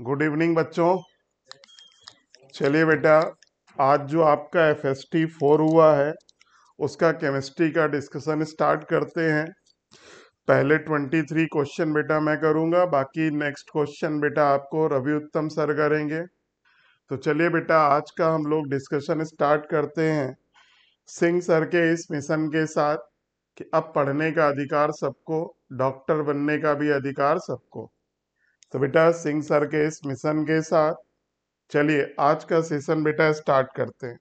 Good evening बच्चों। चलिए बेटा, आज जो आपका FST 4 हुआ है उसका केमिस्ट्री का डिस्कशन स्टार्ट करते हैं। पहले 23 क्वेश्चन बेटा मैं करूंगा, बाकी नेक्स्ट क्वेश्चन बेटा आपको रवि उत्तम सर करेंगे। तो चलिए बेटा, आज का हम लोग डिस्कशन स्टार्ट करते हैं सिंह सर के इस मिशन के साथ कि अब पढ़ने का अधिकार सबको, डॉक्टर बनने का भी अधिकार सबको। तो बेटा सिंह सर के इस मिशन के साथ चलिए आज का सेशन बेटा स्टार्ट करते हैं।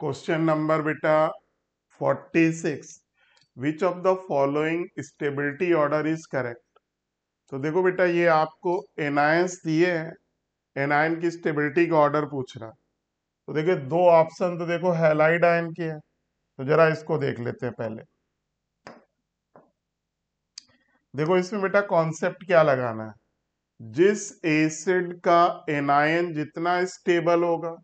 क्वेश्चन नंबर बेटा 46, विच of the following stability order is correct. तो देखो बेटा, ये आपको एनायंस दिए हैं, एनायन की स्टेबिलिटी का ऑर्डर पूछ रहा। तो देखिए दो ऑप्शन तो देखो हैलाइड आयन के हैं, तो जरा इसको देख लेते हैं पहले। देखो इसमें बेटा कॉन्सेप्ट क्या लगाना है, जिस एसिड का एनायन जितना स्टेबल होगा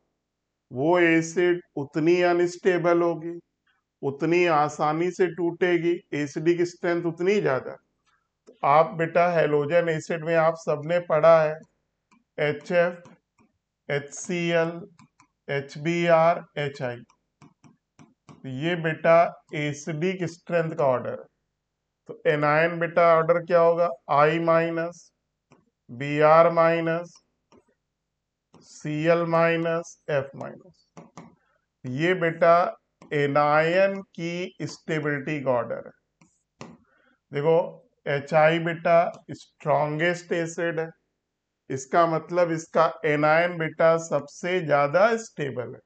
वो एसिड उतनी अनस्टेबल होगी, उतनी आसानी से टूटेगी, एसिडिक स्ट्रेंथ उतनी ज्यादा। तो आप बेटा हेलोजन एसिड में आप सबने पढ़ा है HF, HCl, HBr, HI। ये बेटा एसिडिक स्ट्रेंथ का ऑर्डर है। तो एनायन बेटा ऑर्डर क्या होगा, I minus, Br minus, Cl minus, F minus. ये बेटा एनायन की स्टेबिलिटी का ऑर्डर है। देखो HI बेटा स्ट्रॉन्गेस्ट एसिड है, इसका मतलब इसका एनायन बेटा सबसे ज्यादा स्टेबल है।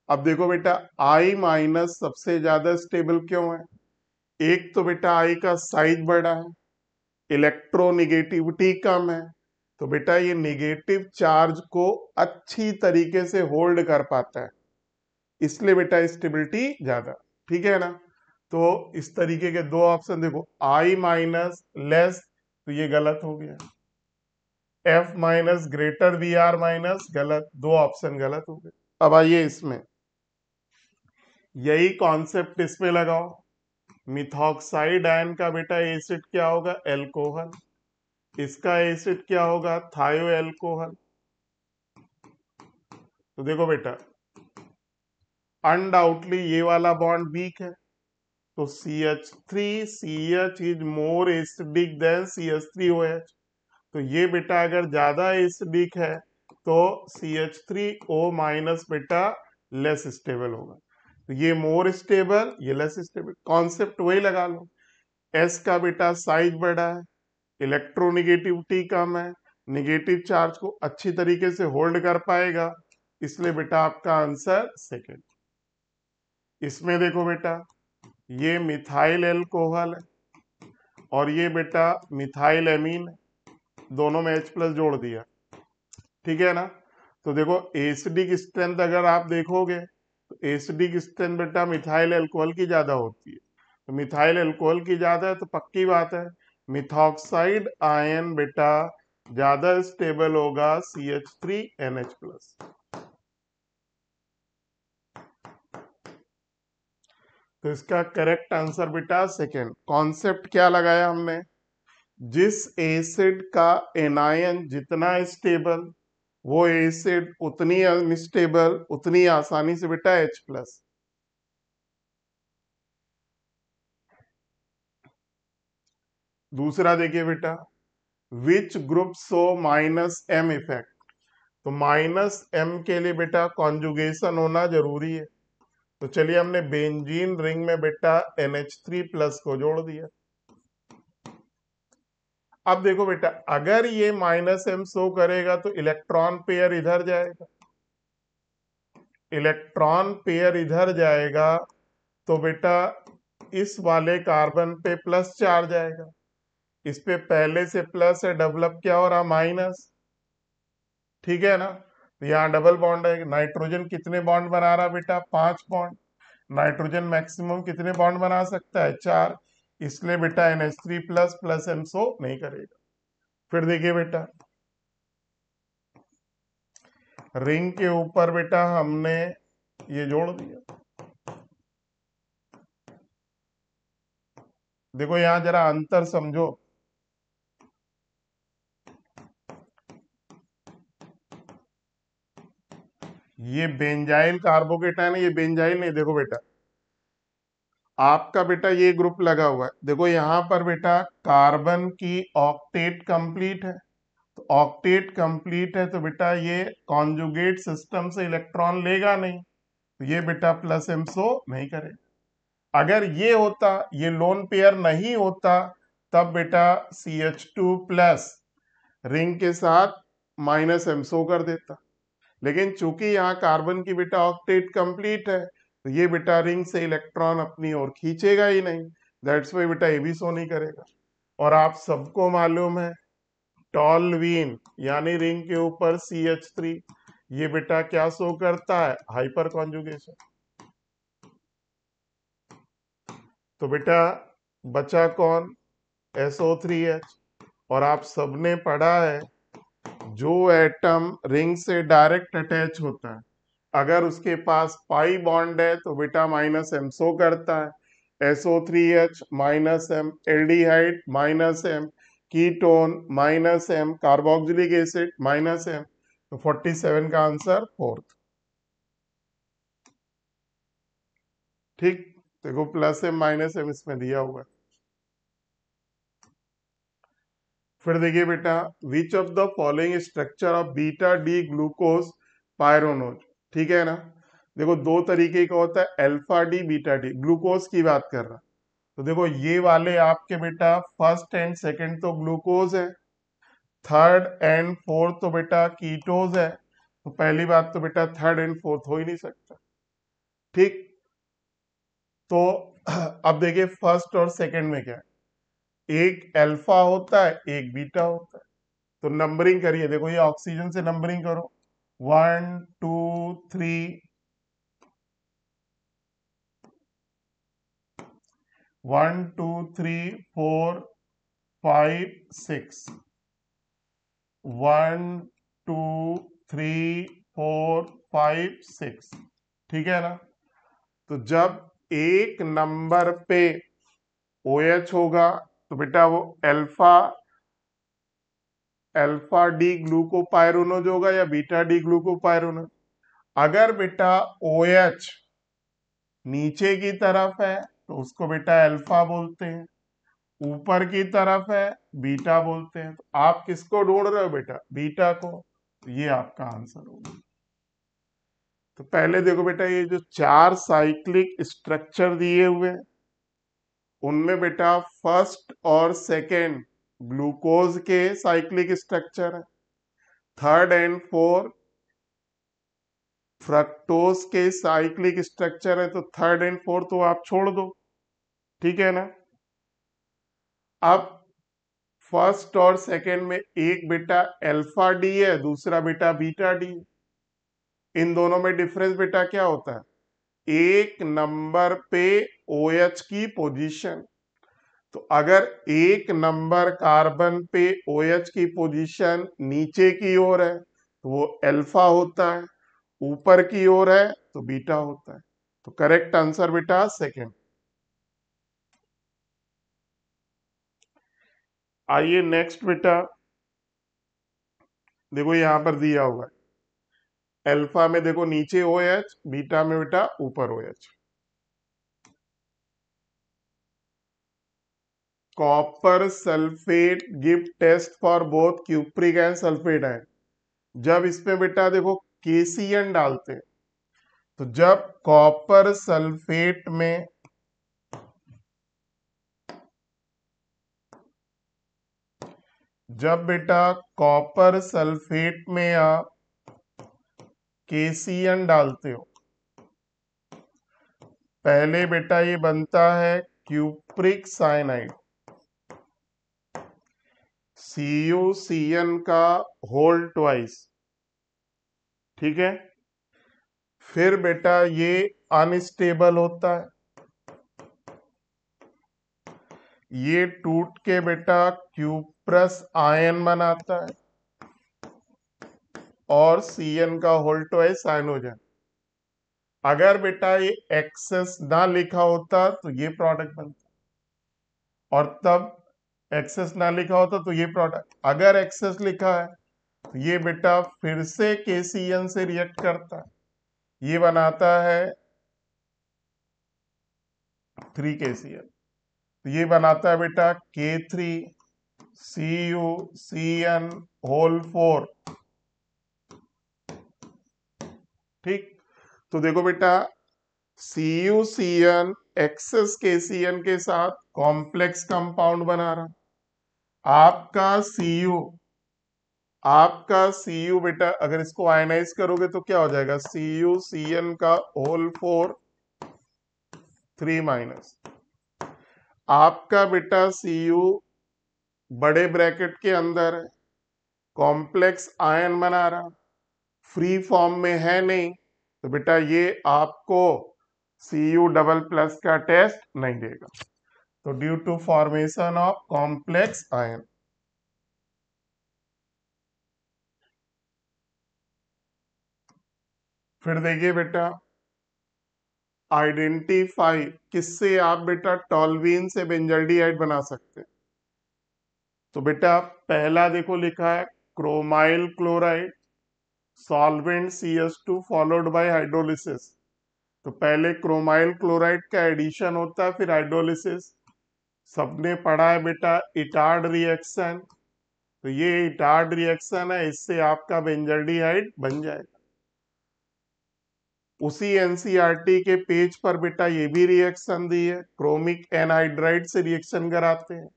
अब देखो बेटा I माइनस सबसे ज्यादा स्टेबल क्यों है? एक तो बेटा I का साइज बड़ा है, इलेक्ट्रोनिगेटिविटी कम है, तो बेटा ये निगेटिव चार्ज को अच्छी तरीके से होल्ड कर पाता है, इसलिए बेटा स्टेबिलिटी ज्यादा। ठीक है ना? तो इस तरीके के दो ऑप्शन देखो, I माइनस लेस, तो ये गलत हो गया। F minus greater Br minus, गलत, दो ऑप्शन गलत हो गए। अब आइए इसमें, यही कॉन्सेप्ट इसमें लगाओ। मिथॉक्साइड आयन का बेटा एसिड क्या होगा, एल्कोहल। इसका एसिड क्या होगा, थायो एल्कोहल। तो देखो बेटा अनडाउटली ये वाला बॉन्ड वीक है, तो CH3CH is more acidic then CH3OH। तो ये बेटा अगर ज्यादा एसिडिक है तो CH3O माइनस बेटा लेस स्टेबल होगा। तो ये मोर स्टेबल, ये लेस स्टेबल, कॉन्सेप्ट वही लगा लो। S का बेटा साइज बड़ा है, इलेक्ट्रोनिगेटिविटी कम है, निगेटिव चार्ज को अच्छी तरीके से होल्ड कर पाएगा, इसलिए बेटा आपका आंसर सेकंड। इसमें देखो बेटा ये मिथाइल एल्कोहल है और ये बेटा मिथाइल एमीन है, दोनों में H प्लस जोड़ दिया। ठीक है ना? तो देखो एसिडिक स्ट्रेंथ अगर आप देखोगे तो एसिडिक स्ट्रेंथ बेटा मिथाइल एल्कोहल की ज्यादा होती है, तो मिथाइल एल्कोहल की ज्यादा है तो पक्की बात है मिथॉक्साइड आयन बेटा ज्यादा स्टेबल होगा CH3NH प्लस। तो इसका करेक्ट आंसर बेटा सेकेंड। कॉन्सेप्ट क्या लगाया हमने, जिस एसिड का एनायन जितना स्टेबल वो एसिड उतनी अनस्टेबल, उतनी आसानी से बेटा H प्लस। दूसरा देखिए बेटा, which group so -M effect. तो -M के लिए बेटा कॉन्जुगेशन होना जरूरी है, तो चलिए हमने बेंजीन रिंग में बेटा NH3 प्लस को जोड़ दिया। अब देखो बेटा अगर ये -M शो करेगा तो इलेक्ट्रॉन पेयर इधर जाएगा, इलेक्ट्रॉन पेयर इधर जाएगा तो बेटा इस वाले कार्बन पे प्लस चार्ज आएगा, इस पे पहले से प्लस है, डेवलप क्या हो रहा, माइनस। ठीक है ना? तो यहाँ डबल बॉन्ड है, नाइट्रोजन कितने बॉन्ड बना रहा बेटा, 5 बॉन्ड। नाइट्रोजन मैक्सिमम कितने बॉन्ड बना सकता है, 4, इसलिए बेटा NH3 plus plus M show नहीं करेगा। फिर देखिए बेटा रिंग के ऊपर बेटा हमने ये जोड़ दिया। देखो यहां जरा अंतर समझो, ये बेंजाइल कार्बोकेटायन है, ये बेंजाइल नहीं। देखो बेटा, आपका बेटा ये ग्रुप लगा हुआ है, देखो यहाँ पर बेटा कार्बन की ऑक्टेट कंप्लीट है। तो ऑक्टेट कंप्लीट है तो बेटा ये कॉन्जुगेट सिस्टम से इलेक्ट्रॉन लेगा नहीं, तो ये बेटा प्लस एमसो नहीं करेगा। अगर ये होता, ये लोन पेयर नहीं होता, तब बेटा CH2 प्लस रिंग के साथ माइनस एमसो कर देता। लेकिन चूंकि यहाँ कार्बन की बेटा ऑक्टेट कंप्लीट है, तो ये बेटा रिंग से इलेक्ट्रॉन अपनी ओर खींचेगा ही नहीं, दैट्स वाई बेटा ये भी शो नहीं करेगा। और आप सबको मालूम है टॉलवीन यानी रिंग के ऊपर CH3, ये बेटा क्या शो करता है, हाइपर कॉन्जुगेशन। तो बेटा बचा कौन, SO3H। और आप सबने पढ़ा है जो एटम रिंग से डायरेक्ट अटैच होता है, अगर उसके पास पाई बॉन्ड है तो बेटा माइनस एमसो करता है। SO3H minus M, aldehyde minus M, ketone minus M, carboxylic acid minus M. तो 47 का आंसर फोर्थ। ठीक, देखो प्लस एम माइनस एम इसमें दिया हुआ है। फिर देखिए बेटा, which of the following structure of beta D glucose pyranose. ठीक है ना, देखो दो तरीके का होता है, alpha D beta D. Glucose की बात कर रहा, तो देखो ये वाले आपके बेटा फर्स्ट एंड सेकंड तो ग्लूकोज है, थर्ड एंड फोर्थ तो बेटा कीटोज है। तो पहली बात तो बेटा थर्ड एंड फोर्थ हो ही नहीं सकता। ठीक, तो अब देखिए फर्स्ट और सेकंड में क्या है, एक अल्फा होता है एक बीटा होता है। तो नंबरिंग करिए, देखो ये ऑक्सीजन से नंबरिंग करो, 1 2 3, 1 2 3 4 5 6, 1 2 3 4 5 6। ठीक है ना, तो जब एक नंबर पे OH होगा तो बेटा वो अल्फा अल्फा डी ग्लूकोपायरोनोज होगा या बीटा डी ग्लूकोपायरोनोज। अगर बेटा OH नीचे की तरफ है तो उसको बेटा अल्फा बोलते हैं, ऊपर की तरफ है बीटा बोलते हैं। तो आप किसको ढूंढ रहे हो बेटा, बीटा को। तो ये आपका आंसर होगा। तो पहले देखो बेटा, ये जो चार साइक्लिक स्ट्रक्चर दिए हुए हैं उनमें बेटा फर्स्ट और सेकेंड ग्लूकोज के साइक्लिक स्ट्रक्चर है, थर्ड एंड फोर्थ फ्रक्टोज के साइक्लिक स्ट्रक्चर है। तो थर्ड एंड फोर्थ तो आप छोड़ दो, ठीक है ना। अब फर्स्ट और सेकेंड में एक बेटा अल्फा डी है, दूसरा बेटा बीटा डी। इन दोनों में डिफरेंस बेटा क्या होता है, एक नंबर पे OH की पोजीशन। तो अगर एक नंबर कार्बन पे OH की पोजीशन नीचे की ओर है तो वो अल्फा होता है, ऊपर की ओर है तो बीटा होता है। तो करेक्ट आंसर बेटा सेकेंड। आइए नेक्स्ट बेटा, देखो यहां पर दिया हुआ है अल्फा में देखो नीचे OH, बीटा में बेटा ऊपर OH। Copper sulphate give test for both cupric and sulphate ion. जब इसमें बेटा देखो KCN डालते हैं, तो जब कॉपर सल्फेट में जब बेटा कॉपर सल्फेट में आप KCN डालते हो, पहले बेटा ये बनता है क्यूप्रिक साइनाइड, CuCN का होल ट्वाइस। ठीक है, फिर बेटा ये अनस्टेबल होता है, ये टूट के बेटा क्यूप्रस आयन बनाता है और CN का होल ट्वाइस हाइड्रोजन। अगर बेटा ये एक्सेस ना लिखा होता तो ये प्रोडक्ट बनता, और तब एक्सेस ना लिखा होता तो ये प्रोडक्ट। अगर एक्सेस लिखा है तो ये बेटा फिर से KCN से रिएक्ट करता है, ये बनाता है 3KCl। तो ये बनाता है बेटा K3CuCN होल 4। ठीक, तो देखो बेटा CuCN एक्सेस KCN के साथ कॉम्प्लेक्स कंपाउंड बना रहा। आपका Cu बेटा अगर इसको आयनाइज करोगे तो क्या हो जाएगा, CuCN का होल 4 3 आपका बेटा Cu बड़े ब्रैकेट के अंदर है, कॉम्प्लेक्स आयन बना रहा, फ्री फॉर्म में है नहीं, तो बेटा ये आपको Cu डबल प्लस का टेस्ट नहीं देगा। तो due to formation of complex ion. फिर देखिए बेटा आइडेंटिफाई, किससे आप बेटा टॉल्वीन से बेंजल्डिहाइड बना सकते हैं। तो बेटा पहला देखो लिखा है chromyl chloride solvent CH2 followed by hydrolysis. तो पहले क्रोमाइल क्लोराइड का एडिशन होता है, फिर हाइड्रोलिसिस। सबने पढ़ा है बेटा इटार्ड रिएक्शन। तो ये इटार्ड रिएक्शन है, इससे आपका बेंजल्डिहाइड बन जाएगा। उसी एनसीईआरटी के पेज पर बेटा ये भी रिएक्शन दी है, क्रोमिक एनहाइड्राइड से रिएक्शन कराते हैं।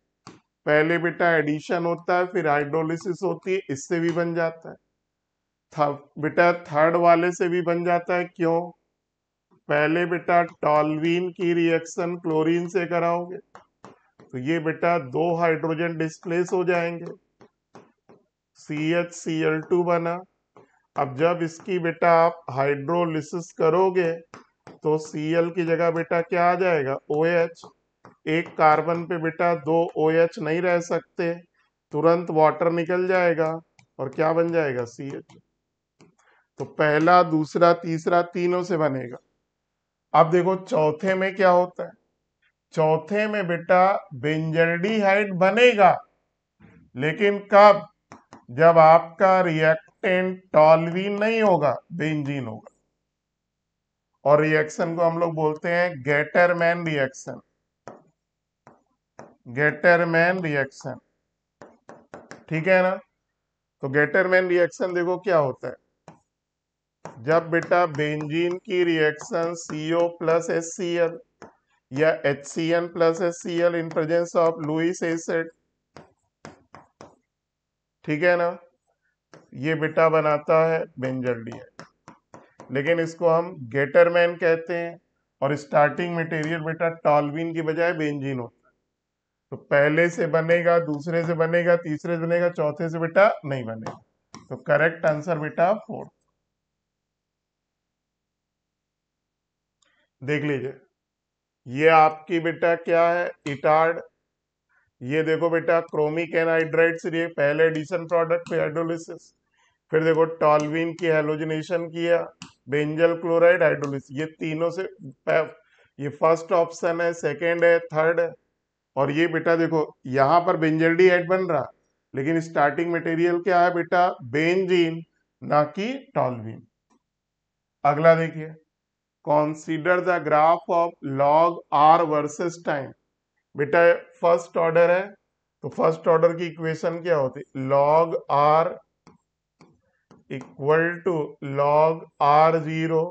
पहले बेटा एडिशन होता है, फिर हाइड्रोलिसिस होती है, इससे भी बन जाता है। बेटा थर्ड वाले से भी बन जाता है, क्यों? पहले बेटा टॉल्वीन की रिएक्शन क्लोरीन से कराओगे तो ये बेटा 2 हाइड्रोजन डिस्प्लेस हो जाएंगे, CHCl2 बना। अब जब इसकी बेटा आप हाइड्रोलिसिस करोगे तो Cl की जगह बेटा क्या आ जाएगा, OH। एक कार्बन पे बेटा 2 OH नहीं रह सकते, तुरंत वाटर निकल जाएगा और क्या बन जाएगा, CH। तो पहला दूसरा तीसरा तीनों से बनेगा। अब देखो चौथे में क्या होता है, चौथे में बेटा बेंजल्डिहाइड बनेगा, लेकिन कब? जब आपका रिएक्टेंट टॉल्वीन नहीं होगा, बेंजीन होगा। और रिएक्शन को हम लोग बोलते हैं गेटरमैन रिएक्शन। गेटरमैन रिएक्शन, ठीक है ना। तो गेटरमैन रिएक्शन देखो क्या होता है, जब बेटा बेंजीन की रिएक्शन CO प्लस HCl या HCN plus HCl in presence of Lewis acid, ठीक है ना, ये बेटा बनाता है बेंजल्डिहाइड, लेकिन इसको हम गेटरमैन कहते हैं। और स्टार्टिंग मटेरियल बेटा टॉल्वीन की बजाय बेंजीन होता है। तो पहले से बनेगा, दूसरे से बनेगा, तीसरे से बनेगा, चौथे से बेटा नहीं बनेगा। तो करेक्ट आंसर बेटा 4। देख लीजिए, ये आपकी बेटा क्या है, इटार्ड। ये देखो बेटा क्रोमिक एनहाइड्राइड से ये पहले एडिशन प्रोडक्ट पे हाइड्रोलिसिस। फिर देखो टॉल्वीन की हैलोजिनेशन किया, बेंजल क्लोराइड हाइड्रोलिसिस। ये तीनों से ये फर्स्ट ऑप्शन है, सेकंड है, थर्ड है। और ये बेटा देखो यहां पर बेंजल्डिहाइड बन रहा, लेकिन स्टार्टिंग मटेरियल क्या है बेटा, बेंजीन, ना कि टॉल्वीन। अगला देखिए, consider the graph of log R versus time. बेटा फर्स्ट ऑर्डर है, तो फर्स्ट ऑर्डर की इक्वेशन क्या होती, log R equal to log R0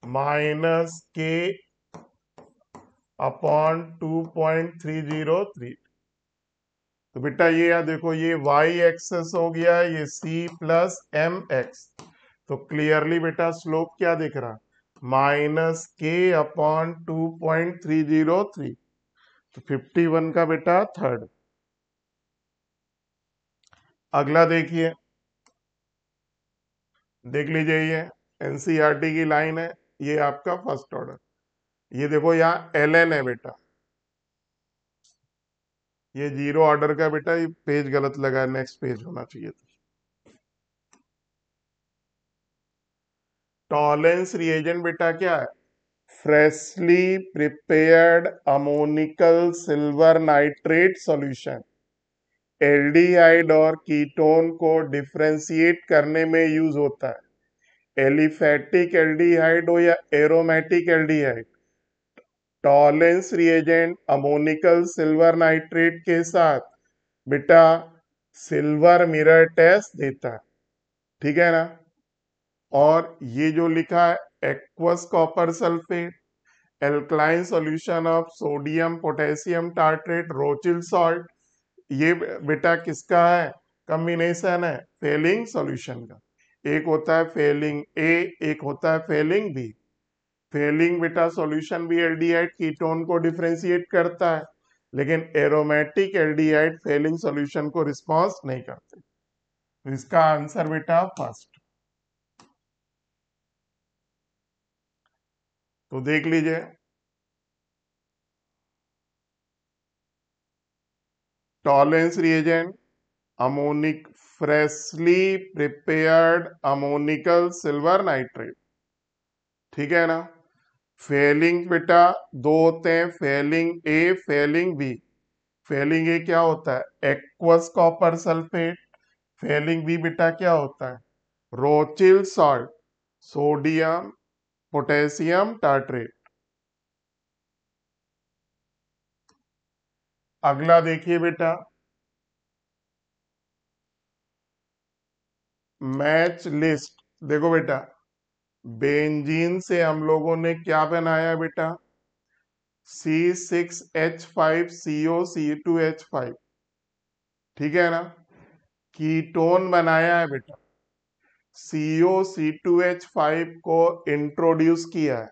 minus K upon 2.303। तो बेटा ये यार देखो, ये y एक्सेस हो गया, ये c प्लस एम एक्स। तो क्लियरली बेटा स्लोप क्या दिख रहा, माइनस के अपॉन 2.303। तो 51 का बेटा थर्ड। अगला देखिए, देख लीजिए, ये एनसीईआरटी की लाइन है, ये आपका फर्स्ट ऑर्डर। ये देखो यहाँ ln है बेटा, ये 0 ऑर्डर का बेटा, ये पेज गलत लगा है, नेक्स्ट पेज होना चाहिए था। टॉलेंस रिएजेंट बेटा क्या है, freshly prepared ammoniacal silver nitrate solution. Aldehyde और कीटोन को डिफरेंशिएट करने में यूज होता है। एलिफेटिक एल्डिहाइड हो या aromatic aldehyde, Tollens reagent ammoniacal silver nitrate के साथ बेटा सिल्वर मिरर टेस्ट देता है, ठीक है ना। और ये जो लिखा है aqueous copper sulphate, alkaline solution of sodium potassium tartrate Rochelle salt, ये बेटा किसका है, कॉम्बिनेशन है फेलिंग सॉल्यूशन का। एक होता है फेलिंग ए, एक होता है फेलिंग बी। फेलिंग बेटा सॉल्यूशन भी एल्डिहाइड कीटोन को डिफरेंशिएट करता है, लेकिन एरोमेटिक एल्डिहाइड फेलिंग सॉल्यूशन को रिस्पॉन्स नहीं करते। तो इसका आंसर बेटा फर्स्ट। तो देख लीजिए, Tollens reagent ammoniacal freshly prepared ammoniacal silver nitrate, ठीक है ना। फेलिंग बेटा दो होते हैं, Fehling A Fehling B. Fehling A क्या होता है, aqueous copper sulphate. Fehling B बेटा क्या होता है, Rochelle salt, sodium potassium tartrate. अगला देखिए बेटा, मैच लिस्ट। देखो बेटा, बेंजीन से हम लोगों ने क्या बनाया बेटा, C6H5CO, ठीक है ना। कीटोन बनाया है बेटा, CO, C2H5 को इंट्रोड्यूस किया है।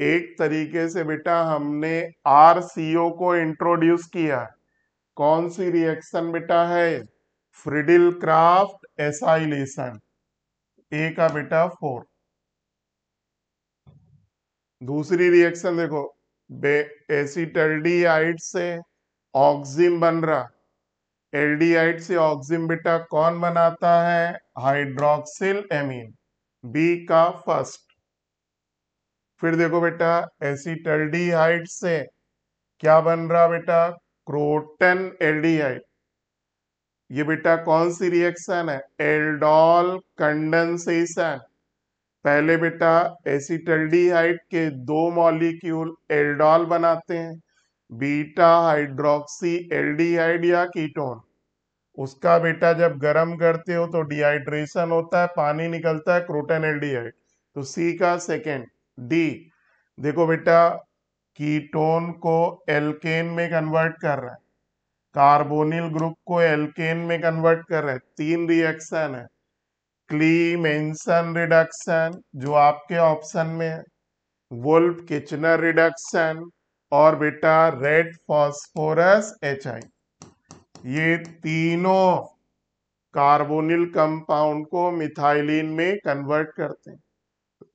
एक तरीके से बेटा हमने RCO को इंट्रोड्यूस किया है। कौन सी रिएक्शन बेटा है, फ्रिडिल क्राफ्ट एसाइलेशन, ए का बेटा 4। दूसरी रिएक्शन देखो, एसिटल्डिहाइड से ऑक्सिम बन रहा, एल्डिहाइड से ऑक्सिम बेटा कौन बनाता है, हाइड्रोक्सिल एमीन, बी का फर्स्ट। फिर देखो बेटा, एसिटल्डिहाइड से क्या बन रहा बेटा, क्रोटन एल्डिहाइड, ये बेटा कौन सी रिएक्शन है, एल्डोल कंडेंसेशन। पहले बेटा एसिटल्डिहाइड के दो मॉलिक्यूल एल्डोल बनाते हैं, बीटा हाइड्रोक्सी एल्डिहाइड या कीटोन। उसका बेटा जब गर्म करते हो तो डिहाइड्रेशन होता है, पानी निकलता है, क्रोटन एल्डिहाइड। तो सी का सेकेंड। डी देखो बेटा, कीटोन को एल्केन में कन्वर्ट कर रहा है, कार्बोनिल ग्रुप को एल्केन में कन्वर्ट कर रहा है। तीन रिएक्शन है, क्लीमेंसन रिडक्शन जो आपके ऑप्शन में है, वुल्फ किचनर रिडक्शन, और बेटा रेड फॉस्फोरस HI। ये तीनों कार्बोनिल कंपाउंड को मिथाइलिन में कन्वर्ट करते हैं।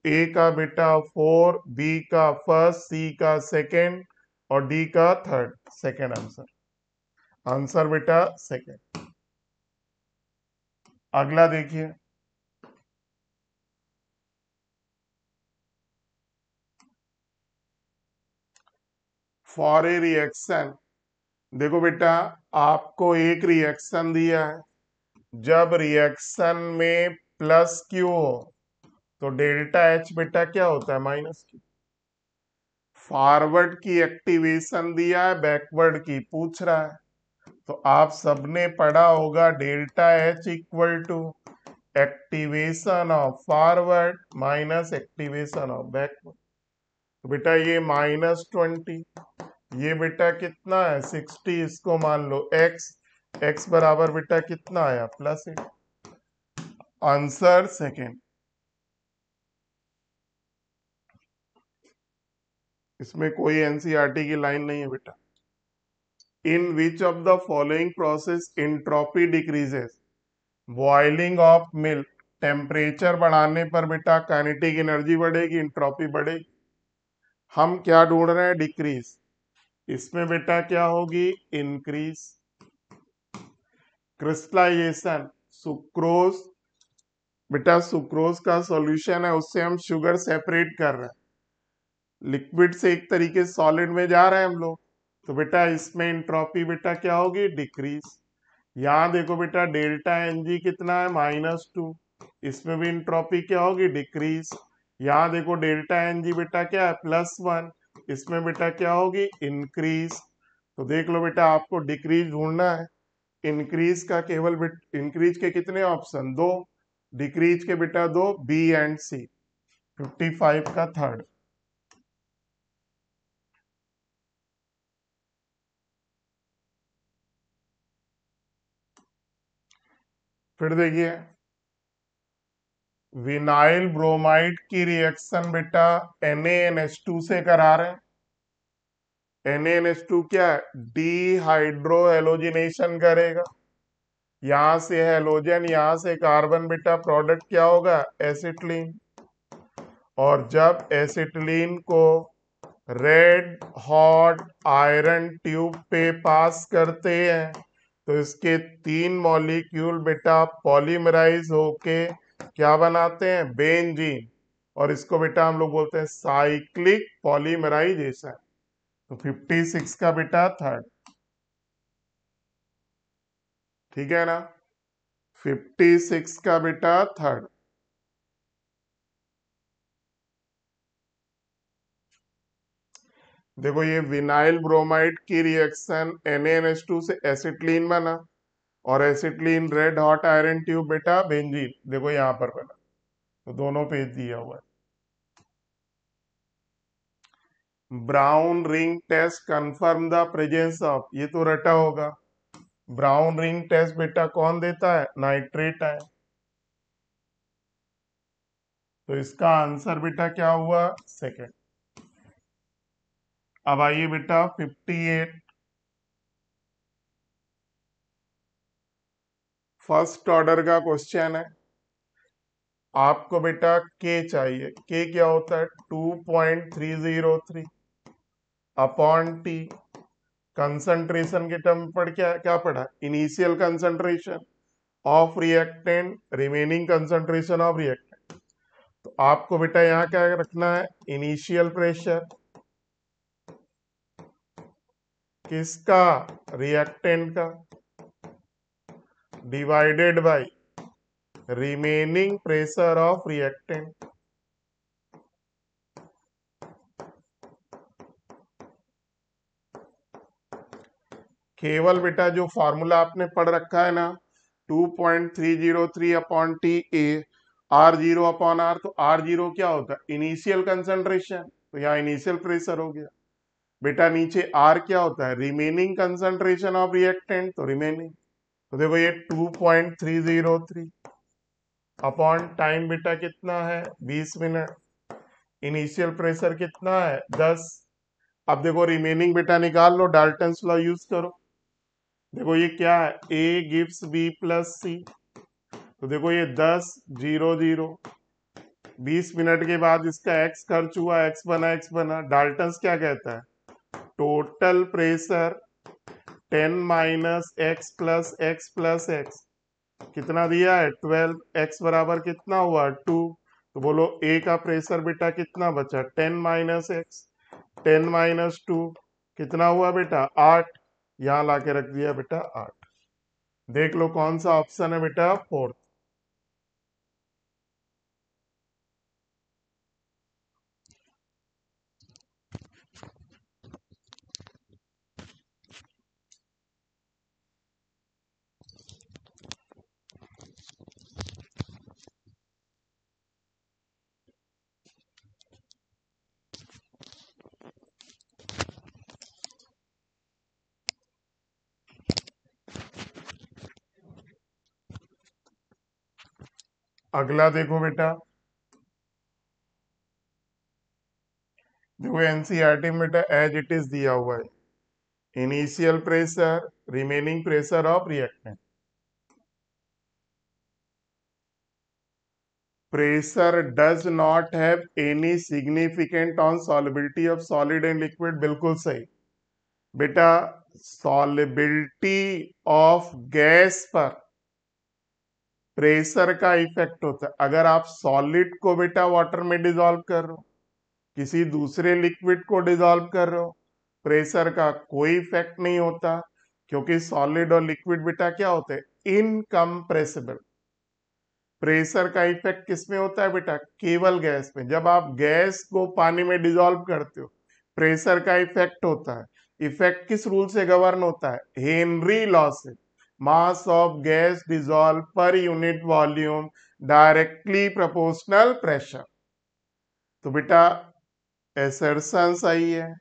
ए का बेटा 4, बी का फर्स्ट, सी का सेकेंड और डी का थर्ड। सेकेंड आंसर, आंसर बेटा सेकेंड। अगला देखिए, फॉर ए रिएक्शन। देखो बेटा, आपको एक रिएक्शन दिया है, जब रिएक्शन में प्लस क्यू हो तो डेल्टा H बेटा क्या होता है, -Q। फॉरवर्ड की एक्टिवेशन दिया है, बैकवर्ड की पूछ रहा है, तो आप सबने पढ़ा होगा delta H equal to activation of forward minus activation of backward. तो बेटा ये -20, ये बेटा कितना है 60, इसको मान लो x, x बराबर बेटा कितना आया +8। Answer second. इसमें कोई एनसीईआरटी की लाइन नहीं है बेटा। In which of the following process entropy decreases, boiling of milk, temperature बढ़ाने पर बेटा काइनेटिक एनर्जी बढ़ेगी, इंट्रोपी बढ़ेगी। हम क्या ढूंढ रहे हैं, डिक्रीज। इसमें बेटा क्या होगी, इंक्रीज। क्रिस्टलाइजेशन, सुक्रोज, बेटा सुक्रोज का सॉल्यूशन है, उससे हम शुगर सेपरेट कर रहे हैं, लिक्विड से एक तरीके सॉलिड में जा रहे हैं हम लोग। तो बेटा इसमें इंट्रोपी बेटा क्या होगी, डिक्रीज। यहां देखो बेटा डेल्टा Ng कितना है, -2, इसमें भी इंट्रोपी क्या होगी, डिक्रीज। यहाँ देखो डेल्टा एन जी बेटा क्या है, +1, इसमें बेटा क्या होगी, इंक्रीज। तो देख लो बेटा, आपको डिक्रीज ढूंढना है। इंक्रीज का केवल इंक्रीज के कितने ऑप्शन, दो। डिक्रीज के बेटा दो, बी एंड सी। 55 का थर्ड। फिर देखिए, विनाइल ब्रोमाइड की रिएक्शन बेटा NaNH2 से करा रहे हैं। NaNH2 क्या है, डीहाइड्रो हेलोजिनेशन करेगा। यहां से हेलोजन, यहां से कार्बन बेटा, प्रोडक्ट क्या होगा, एसिटिलीन। और जब एसिटिलीन को रेड हॉट आयरन ट्यूब पे पास करते हैं तो इसके 3 मॉलिक्यूल बेटा पॉलीमराइज होके क्या बनाते हैं, बेंजीन। और इसको बेटा हम लोग बोलते हैं साइक्लिक पॉलीमराइजेशन। तो 56 का बेटा थर्ड। ठीक है ना, 56 का बेटा थर्ड। देखो ये विनाइल ब्रोमाइड की रिएक्शन NaNH2 से एसिटिलीन बना, और acetylene red hot iron tube बेटा बेंजीन, देखो यहां पर बना। तो दोनों पेज दिया हुआ है। Brown ring test confirm the presence of, ये तो रटा होगा। ब्राउन रिंग टेस्ट बेटा कौन देता है, नाइट्रेट है। तो इसका आंसर बेटा क्या हुआ, सेकंड। अब आइए बेटा 58, फर्स्ट ऑर्डर का क्वेश्चन है। आपको बेटा के चाहिए, के क्या होता है, 2.303 अपॉन टी। कंसंट्रेशन के टर्म पर क्या क्या पढ़ा, initial concentration of reactant, remaining concentration of reactant. तो आपको बेटा यहाँ क्या रखना है, इनिशियल प्रेशर किसका, रिएक्टेंट का, divided by remaining pressure of reactant. केवल बेटा जो फॉर्मूला आपने पढ़ रखा है ना, 2.303 upon T A R0 upon R. तो R0 क्या होता है, इनिशियल कंसंट्रेशन, तो यहाँ इनिशियल प्रेशर हो गया। बेटा नीचे R क्या होता है, रिमेनिंग कंसंट्रेशन ऑफ रिएक्टेंट, तो रिमेनिंग। तो देखो ये 2.303 अपॉन टाइम बेटा कितना है, 20 मिनट। इनिशियल प्रेशर कितना है, 10। अब देखो रिमेनिंग बेटा निकाल लो, डाल्टन्स लॉ यूज करो। देखो ये क्या है, A गिव्स B प्लस सी। तो देखो ये 10 0 0, 20 मिनट के बाद इसका x खर्च हुआ, x बना। डाल्टन्स क्या कहता है, total pressure 10 minus x plus x कितना दिया है, 12। x बराबर कितना हुआ, 2। तो बोलो A का प्रेशर बेटा कितना बचा, 10 माइनस एक्स, 10 माइनस 2 कितना हुआ बेटा, 8। यहां लाके रख दिया बेटा 8। देख लो कौन सा ऑप्शन है बेटा, फोर्थ। अगला देखो बेटा, देखो एनसीईआरटी में बेटा एज इट इज दिया हुआ है, initial pressure, remaining pressure of reactant. Pressure does not have any significant on solubility of solid and liquid, बिल्कुल सही बेटा। सॉलिबिलिटी ऑफ गैस पर प्रेशर का इफेक्ट होता है। अगर आप सॉलिड को बेटा वाटर में डिसॉल्व कर रहे हो, किसी दूसरे लिक्विड को डिसॉल्व कर रहे हो, प्रेशर का कोई इफेक्ट नहीं होता, क्योंकि सॉलिड और लिक्विड बेटा क्या होते हैं, इनकम्प्रेसिबल। प्रेशर का इफेक्ट किस में होता है बेटा? केवल गैस में। जब आप गैस को पानी में डिसॉल्व करते हो, प्रेशर का इफेक्ट होता है। इफेक्ट किस रूल से गवर्न होता है? हेनरी लॉ से। Mass of gas dissolve per unit volume directly proportional pressure. तो बेटा एसर्शन सही है,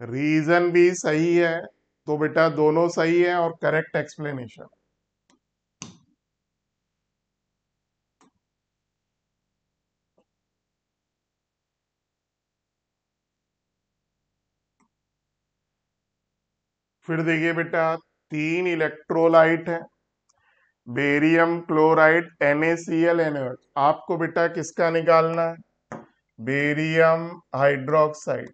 रीजन भी सही है, तो बेटा दोनों सही है और करेक्ट एक्सप्लेनेशन। फिर देखिए बेटा, 3 इलेक्ट्रोलाइट है, बेरियम क्लोराइड NaCl NaOH। आपको बेटा किसका निकालना है? Barium hydroxide.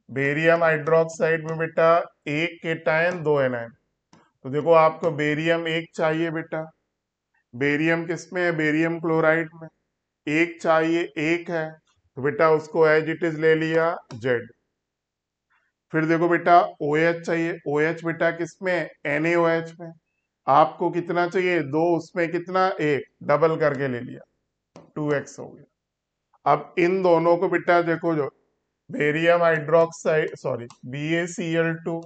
बेरियम हाइड्रोक्साइड में बेटा एक केटायन 2 एनायन। तो देखो आपको बेरियम एक चाहिए बेटा। बेरियम किस में है? बेरियम क्लोराइड में। एक चाहिए, एक है, तो बेटा उसको एज इट इज ले लिया जेड। फिर देखो बेटा OH चाहिए। OH बेटा किसमें? NaOH में। आपको कितना चाहिए? 2, उसमें कितना? 1, डबल करके ले लिया, 2x हो गया। अब इन दोनों को बेटा देखो, जो barium hydroxide sorry BaCl2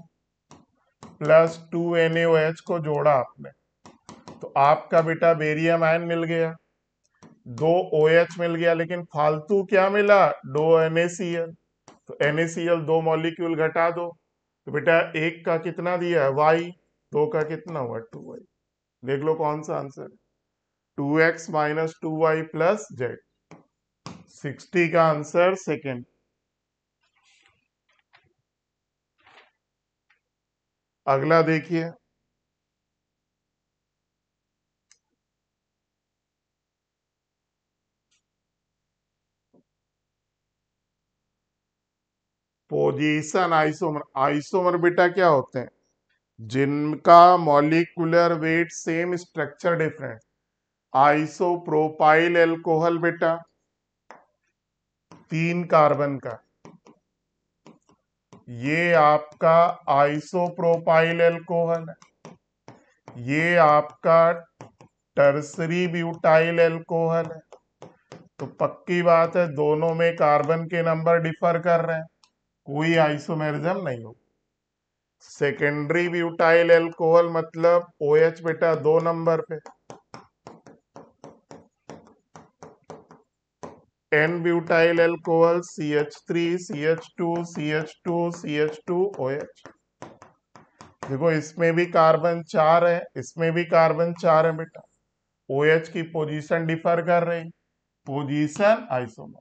plus 2NaOH को जोड़ा आपने, तो आपका बेटा बेरियम आयन मिल गया, 2 OH मिल गया, लेकिन फालतू क्या मिला? 2 NaCl। तो NaCl 2 मॉलिक्यूल घटा दो, तो बेटा एक का कितना दिया है? Y। 2 का कितना हुआ? 2y। देख लो कौन सा आंसर है। 2x minus 2y plus Z. 60 का आंसर सेकेंड। अगला देखिए, पोजीशन आइसोमर। आइसोमर बेटा क्या होते हैं? जिनका molecular weight same, structure different. Isopropyl alcohol बेटा 3 कार्बन का, ये आपका आइसोप्रोपाइल एल्कोहल है। ये आपका टर्सरी ब्यूटाइल एल्कोहल है। तो पक्की बात है दोनों में कार्बन के नंबर डिफर कर रहे हैं, कोई आइसोमेरिज्म नहीं हो। सेकेंडरी ब्यूटाइल एल्कोहल मतलब OH बेटा 2 नंबर पे, N butyl alcohol CH3 CH2 CH2 CH2 OH। देखो इसमें भी कार्बन 4 है, इसमें भी कार्बन 4 है बेटा। OH की पोजीशन डिफर कर रही, पोजीशन आइसोमर।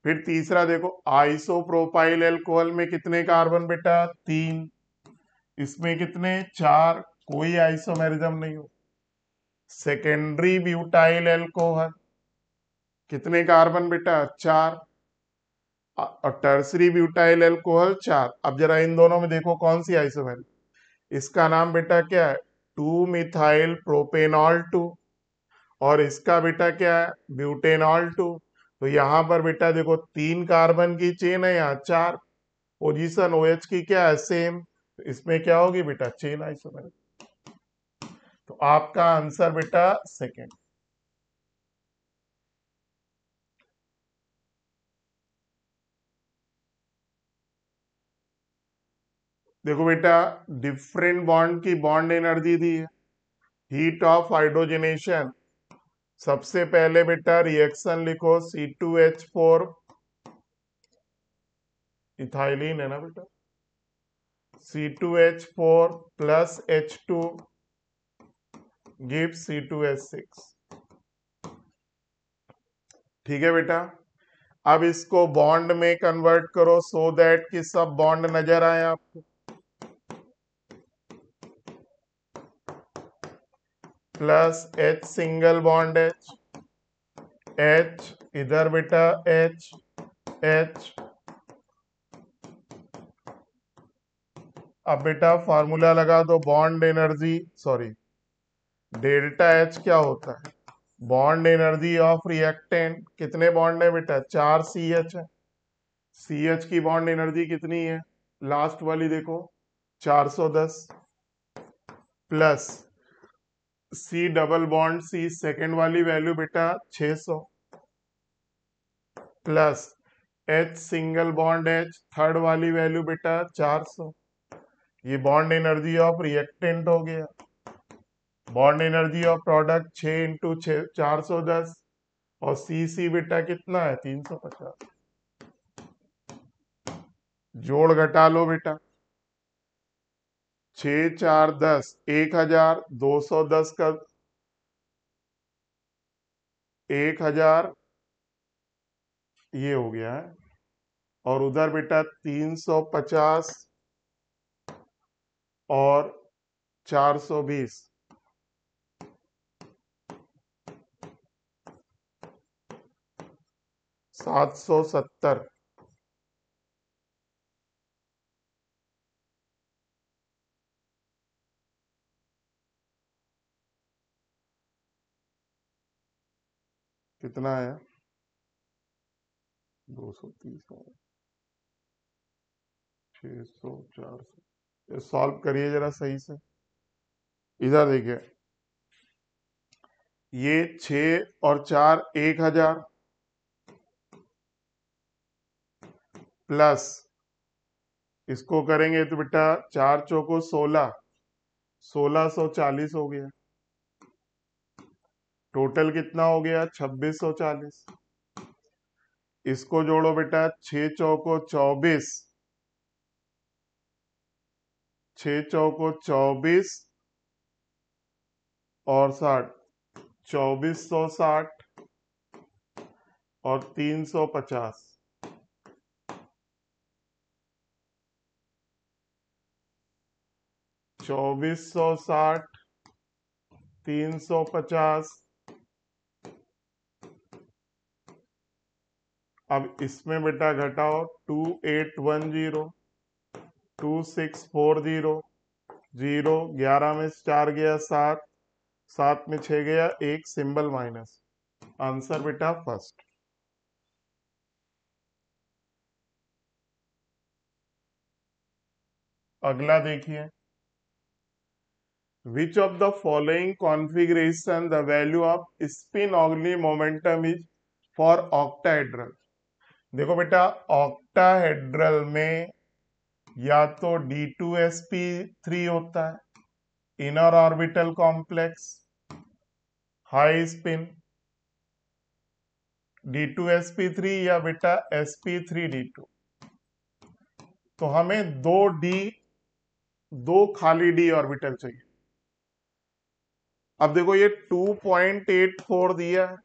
फिर तीसरा देखो, आइसोप्रोपाइल एल्कोहल में कितने कार्बन बेटा? 3। इसमें कितने? 4। कोई आइसोमेरिज्म नहीं हो। सेकेंडरी ब्यूटाइल एल्कोहल कितने कार्बन बेटा? 4। और टर्सरी ब्यूटाइल एल्कोहल 4। अब जरा इन दोनों में देखो कौन सी आइसोमेरिज्म। इसका नाम बेटा क्या है? 2 मिथाइल प्रोपेनॉल 2। और इसका बेटा क्या है? ब्यूटेनॉल 2। तो यहां पर बेटा देखो 3 कार्बन की चेन है, यहाँ 4। पोजीशन OH की क्या है? सेम। तो इसमें क्या होगी बेटा? Chain isomerism. तो आपका आंसर बेटा सेकेंड। देखो बेटा, डिफरेंट बॉन्ड की बॉन्ड एनर्जी दी है। हीट ऑफ हाइड्रोजनेशन, सबसे पहले बेटा रिएक्शन लिखो, C2H4 इथाइलिन है ना बेटा, C2H4 plus H2 give C2H6। ठीक है बेटा। अब इसको बॉन्ड में कन्वर्ट करो सो दैट कि सब बॉन्ड नजर आए आपको। Plus H single bond H इधर बेटा H H। अब बेटा फार्मूला लगा दो, bond energy sorry delta H क्या होता है? Bond energy of reactant. कितने बॉन्ड है बेटा? 4 CH है। CH की बॉन्ड एनर्जी कितनी है? लास्ट वाली देखो, 410 plus C double bond C second वाली वैल्यू बेटा 600 plus H single bond H third वाली वैल्यू बेटा 400। ये बॉन्ड एनर्जी ऑफ रिएक्टेंट हो गया। Bond energy of product 6 into 410 और सी बेटा कितना है 350। जोड़ घटा लो बेटा, 6 4 10 1000 210 का 1000 ये हो गया है, और उधर बेटा 350 और 420 770। कितना आया 230 600 400। सॉल्व करिए जरा सही से। इधर देखिए, ये 6 और 4 1000 प्लस इसको करेंगे तो बेटा 4 चौको 16 1640 हो गया। टोटल कितना हो गया 2640। इसको जोड़ो बेटा, 6 चौको 24 6 चौको 24 और 60 2460 और 350। 2460 350। अब इसमें बेटा घटाओ, 2810 2640 0 11 में 4 गया 7 7 में 6 गया 1 सिंबल माइनस। आंसर बेटा फर्स्ट। अगला देखिए, विच of the following configuration the value off spin organic momentum is for octahedral. देखो बेटा, ऑक्टाहेड्रल में या तो D2sp3 होता है, inner orbital complex high spin D2sp3 या बेटा sp3d2। तो हमें दो खाली d ऑर्बिटल चाहिए। अब देखो, ये 2.84 दिया है,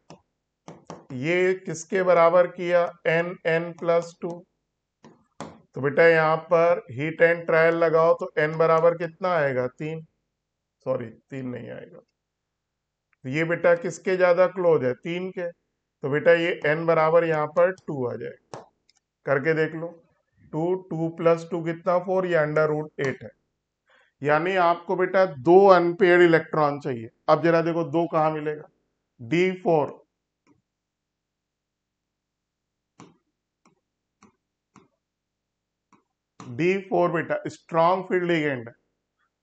ये किसके बराबर किया n+2। तो बेटा यहां पर हीट एंड ट्रायल लगाओ तो n बराबर कितना आएगा 3, सॉरी 3 नहीं आएगा। तो ये बेटा किसके ज्यादा क्लोज है 3 के, तो बेटा ये n बराबर यहाँ पर 2 आ जाएगा। करके देख लो, 2 प्लस 2 कितना 4, ये √8 है। यानी आपको बेटा 2 अनपेयर्ड इलेक्ट्रॉन चाहिए। अब जरा देखो 2 कहां मिलेगा, D4 D4 बेटा स्ट्रॉन्ग फील्ड लिगेंड है।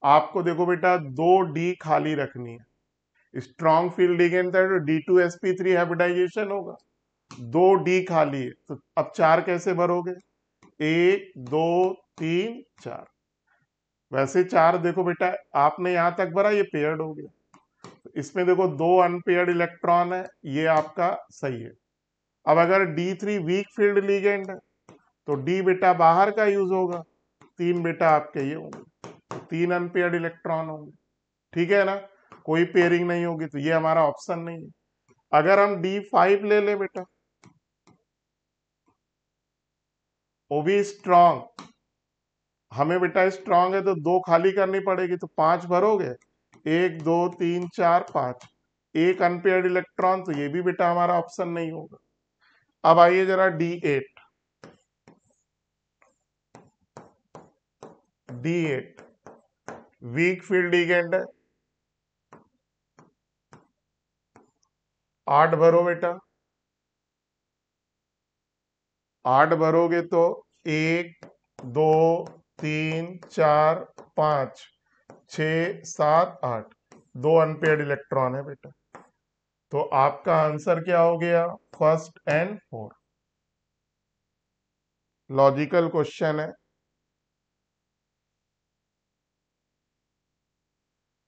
आपको देखो बेटा 2D खाली रखनी है। स्ट्रॉन्ग फील्ड लिगेंड है तो D2sp3 हाइब्रिडाइजेशन होगा, 2D खाली है, तो अब 4 कैसे भरोगे, 1 2 3 4। वैसे 4 देखो बेटा आपने यहां तक भरा, ये पेयर्ड हो गया। तो इसमें देखो 2 अनपेयर्ड इलेक्ट्रॉन है, ये आपका सही है। अब अगर D3 वीक फील्ड लिगेंड है तो D बेटा बाहर का यूज होगा, 3 बेटा आपके ये होंगे, तो 3 अनपेयर्ड इलेक्ट्रॉन होंगे। ठीक है ना, कोई पेयरिंग नहीं होगी, तो ये हमारा ऑप्शन नहीं है। अगर हम D5 ले ले बेटा, वो भी स्ट्रॉन्ग, हमें बेटा स्ट्रॉन्ग है तो 2 खाली करनी पड़ेगी, तो 5 भरोगे, 1 2 3 4 5, एक अनपेयर्ड इलेक्ट्रॉन, तो ये भी बेटा हमारा ऑप्शन नहीं होगा। अब आइए जरा D8 वीक फील्ड लिगेंड है, 8 भरो बेटा, 8 भरोगे तो 1 2 3 4 5 6 7 8, दो अनपेयर्ड इलेक्ट्रॉन है बेटा। तो आपका आंसर क्या हो गया? First and fourth. Logical question है।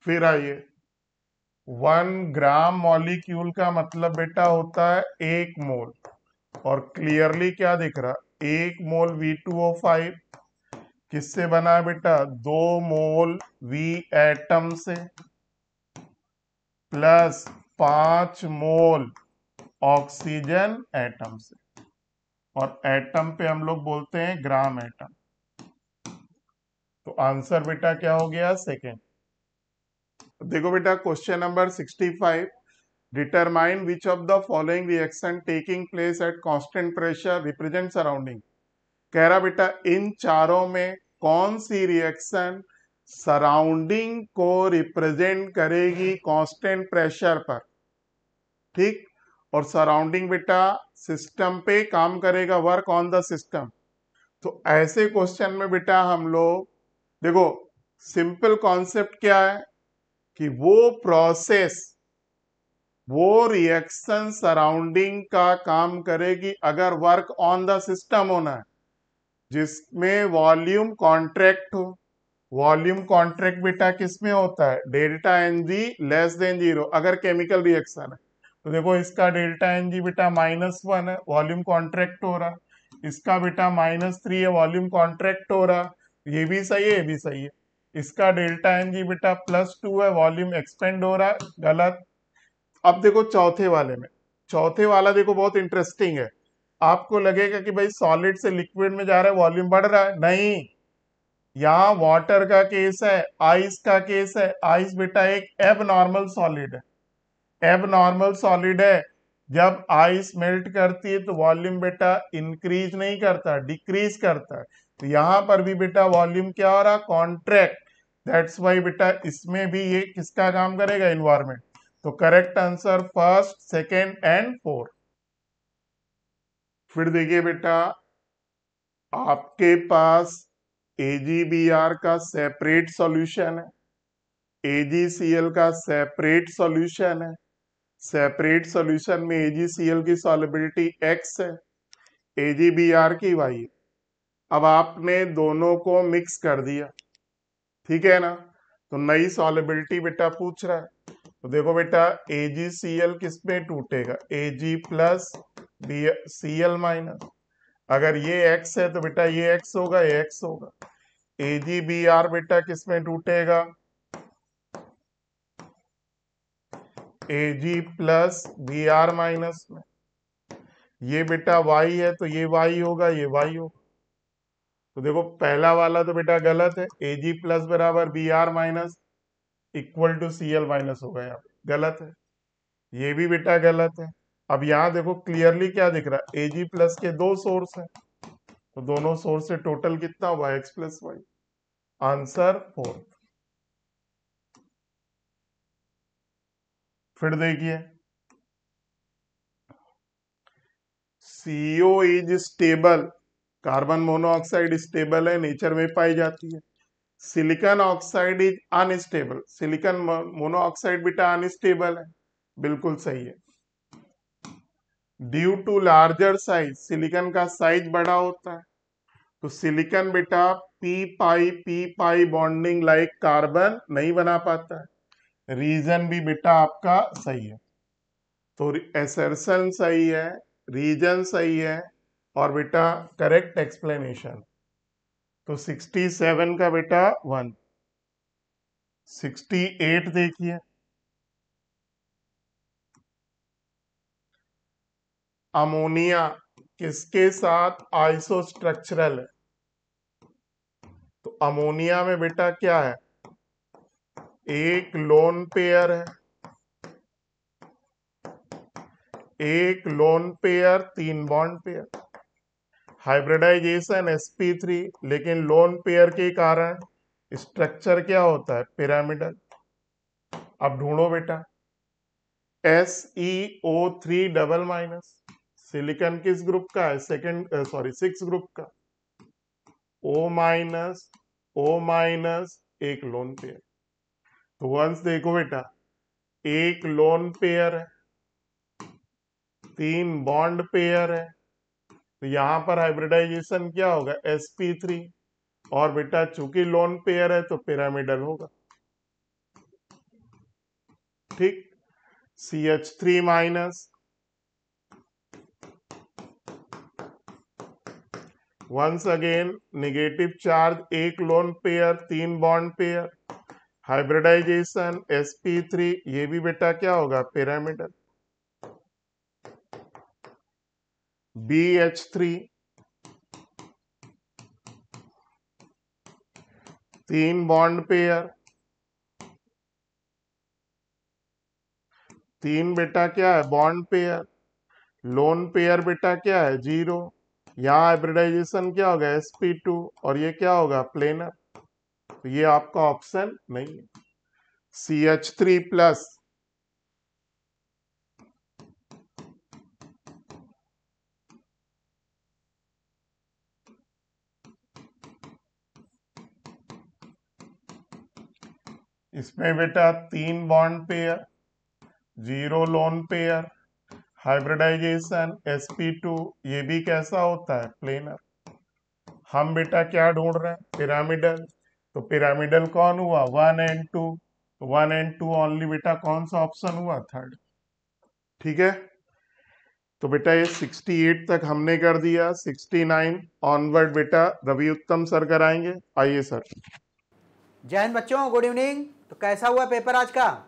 फिर आइए, 1 ग्राम मॉलिक्यूल का मतलब बेटा होता है 1 मोल। और क्लियरली क्या दिख रहा? 1 मोल V2O5 किससे बना है बेटा? 2 मोल V एटम से प्लस 5 मोल ऑक्सीजन एटम से। और एटम पे हम लोग बोलते हैं ग्राम एटम। तो आंसर बेटा क्या हो गया? सेकेंड। देखो बेटा question number 65, determine which of the following reaction taking place at constant pressure represent surrounding. कह रहा बेटा इन चारों में कौन सी रिएक्शन सराउंडिंग को रिप्रेजेंट करेगी कांस्टेंट प्रेशर पर। ठीक। और सराउंडिंग बेटा सिस्टम पे काम करेगा, वर्क ऑन द सिस्टम। तो ऐसे क्वेश्चन में बेटा हम लोग देखो, सिंपल कॉन्सेप्ट क्या है कि वो रिएक्शन सराउंडिंग का काम करेगी अगर वर्क ऑन द सिस्टम होना है, जिसमें वॉल्यूम कॉन्ट्रैक्ट हो। वॉल्यूम कॉन्ट्रैक्ट बेटा किसमें होता है? Delta N G less than 0 अगर केमिकल रिएक्शन है। तो देखो इसका डेल्टा एन जी बेटा -1 है, वॉल्यूम कॉन्ट्रैक्ट हो रहा। इसका बेटा -3 है, वॉल्यूम कॉन्ट्रैक्ट हो रहा। ये भी सही है, ये भी सही है। इसका डेल्टा एन जी बेटा +2 है, वॉल्यूम एक्सपेंड हो रहा। गलत। अब देखो चौथे वाले में, चौथे वाला देखो बहुत इंटरेस्टिंग है। आपको लगेगा कि भाई सॉलिड से लिक्विड में जा रहा है, वॉल्यूम बढ़ रहा है। नहीं, यहाँ वाटर का केस है, आइस का केस है। आइस बेटा एक एब नॉर्मल सॉलिड है। एब नॉर्मल सॉलिड है। जब आइस मेल्ट करती है तो वॉल्यूम बेटा इंक्रीज नहीं करता, डिक्रीज करता है। तो यहां पर भी बेटा वॉल्यूम क्या हो रहा? कॉन्ट्रैक्ट। दैट्स वाई बेटा इसमें भी ये किसका काम करेगा? इन्वायरमेंट। तो correct answer first, second and fourth. फिर देखिए बेटा, आपके पास AgBr का सेपरेट सॉल्यूशन है, AgCl का सेपरेट सॉल्यूशन है। सेपरेट सॉल्यूशन में AgCl की सॉलिबिलिटी x है, AgBr की y है। अब आपने दोनों को मिक्स कर दिया, ठीक है ना? तो नई सॉलिबिलिटी बेटा पूछ रहा है। तो देखो बेटा AgCl किस में टूटेगा? Ag plus Cl minus. अगर ये x है तो बेटा ये x होगा, ये x होगा। AgBr बेटा किस में टूटेगा? Ag प्लस Br माइनस में। ये बेटा y है तो ये y होगा, ये y होगा। तो देखो पहला वाला तो बेटा गलत है, Ag प्लस बराबर Br minus equal to Cl minus होगा, यहाँ पे गलत है। ये भी बेटा गलत है। अब यहाँ देखो क्लियरली क्या दिख रहा है? Ag प्लस के दो सोर्स है, तो दोनों सोर्स से टोटल कितना हुआ? x plus Y. Answer fourth. फिर देखिए, CO is stable. Carbon monoxide stable है, नेचर में पाई जाती है। Silicon oxide is unstable. Silicon monoxide बेटा अनस्टेबल है, बिल्कुल सही है। Due to larger size, silicon का साइज बड़ा होता है, तो सिलिकॉन बेटा P pi bonding like carbon नहीं बना पाता है। रीजन भी बेटा आपका सही है। तो एसर्शन सही है, रीजन सही है, और बेटा करेक्ट एक्सप्लेनेशन। तो 67 का बेटा 1। 68 देखिए, अमोनिया किसके साथ आइसोस्ट्रक्चरल है? तो अमोनिया में बेटा क्या है? एक लोन पेयर है, एक lone pair, 3 bond pair. Hybridisation sp3, लेकिन लोन पेयर के कारण स्ट्रक्चर क्या होता है? पिरामिडल। अब ढूंढो बेटा, SeO3 डबल माइनस। सिलिकॉन किस ग्रुप का है? सेकंड, सॉरी 6 ग्रुप का। O माइनस, O माइनस, एक लोन पेयर। तो वंस देखो बेटा, एक लोन पेयर है, 3 बॉन्ड पेयर है, तो यहां पर हाइब्रिडाइजेशन क्या होगा, sp3। और बेटा चूंकि लोन पेयर है तो पिरामिडल होगा, ठीक। CH3 minus, once again negative charge, एक lone pair 3 bond pair, hybridisation sp3, ये भी बेटा क्या होगा, पिरामिडल। BH3, 3 बॉन्ड पेयर, 3 बेटा क्या है, बॉन्ड पेयर, लोन पेयर बेटा क्या है, 0। यहाँ हाइब्रिडाइजेशन क्या होगा, sp2, और ये क्या होगा, प्लेनर। तो ये आपका ऑप्शन नहीं है। CH3 प्लस, इसमें बेटा 3 bond pair, 0 lone pair, hybridisation sp2, ये भी कैसा होता है, प्लेनर। हम बेटा क्या ढूंढ रहे हैं, पिरामिडल। तो पिरामिडल कौन हुआ, 1 एंड 2, 1 एंड 2 ओनली बेटा कौन सा ऑप्शन हुआ, थर्ड। ठीक है, तो बेटा ये 68 तक हमने कर दिया, 69 ऑनवर्ड बेटा रवि उत्तम सर कराएंगे। आइए सर। जय हिंद बच्चों, गुड इवनिंग। तो कैसा हुआ पेपर आज का?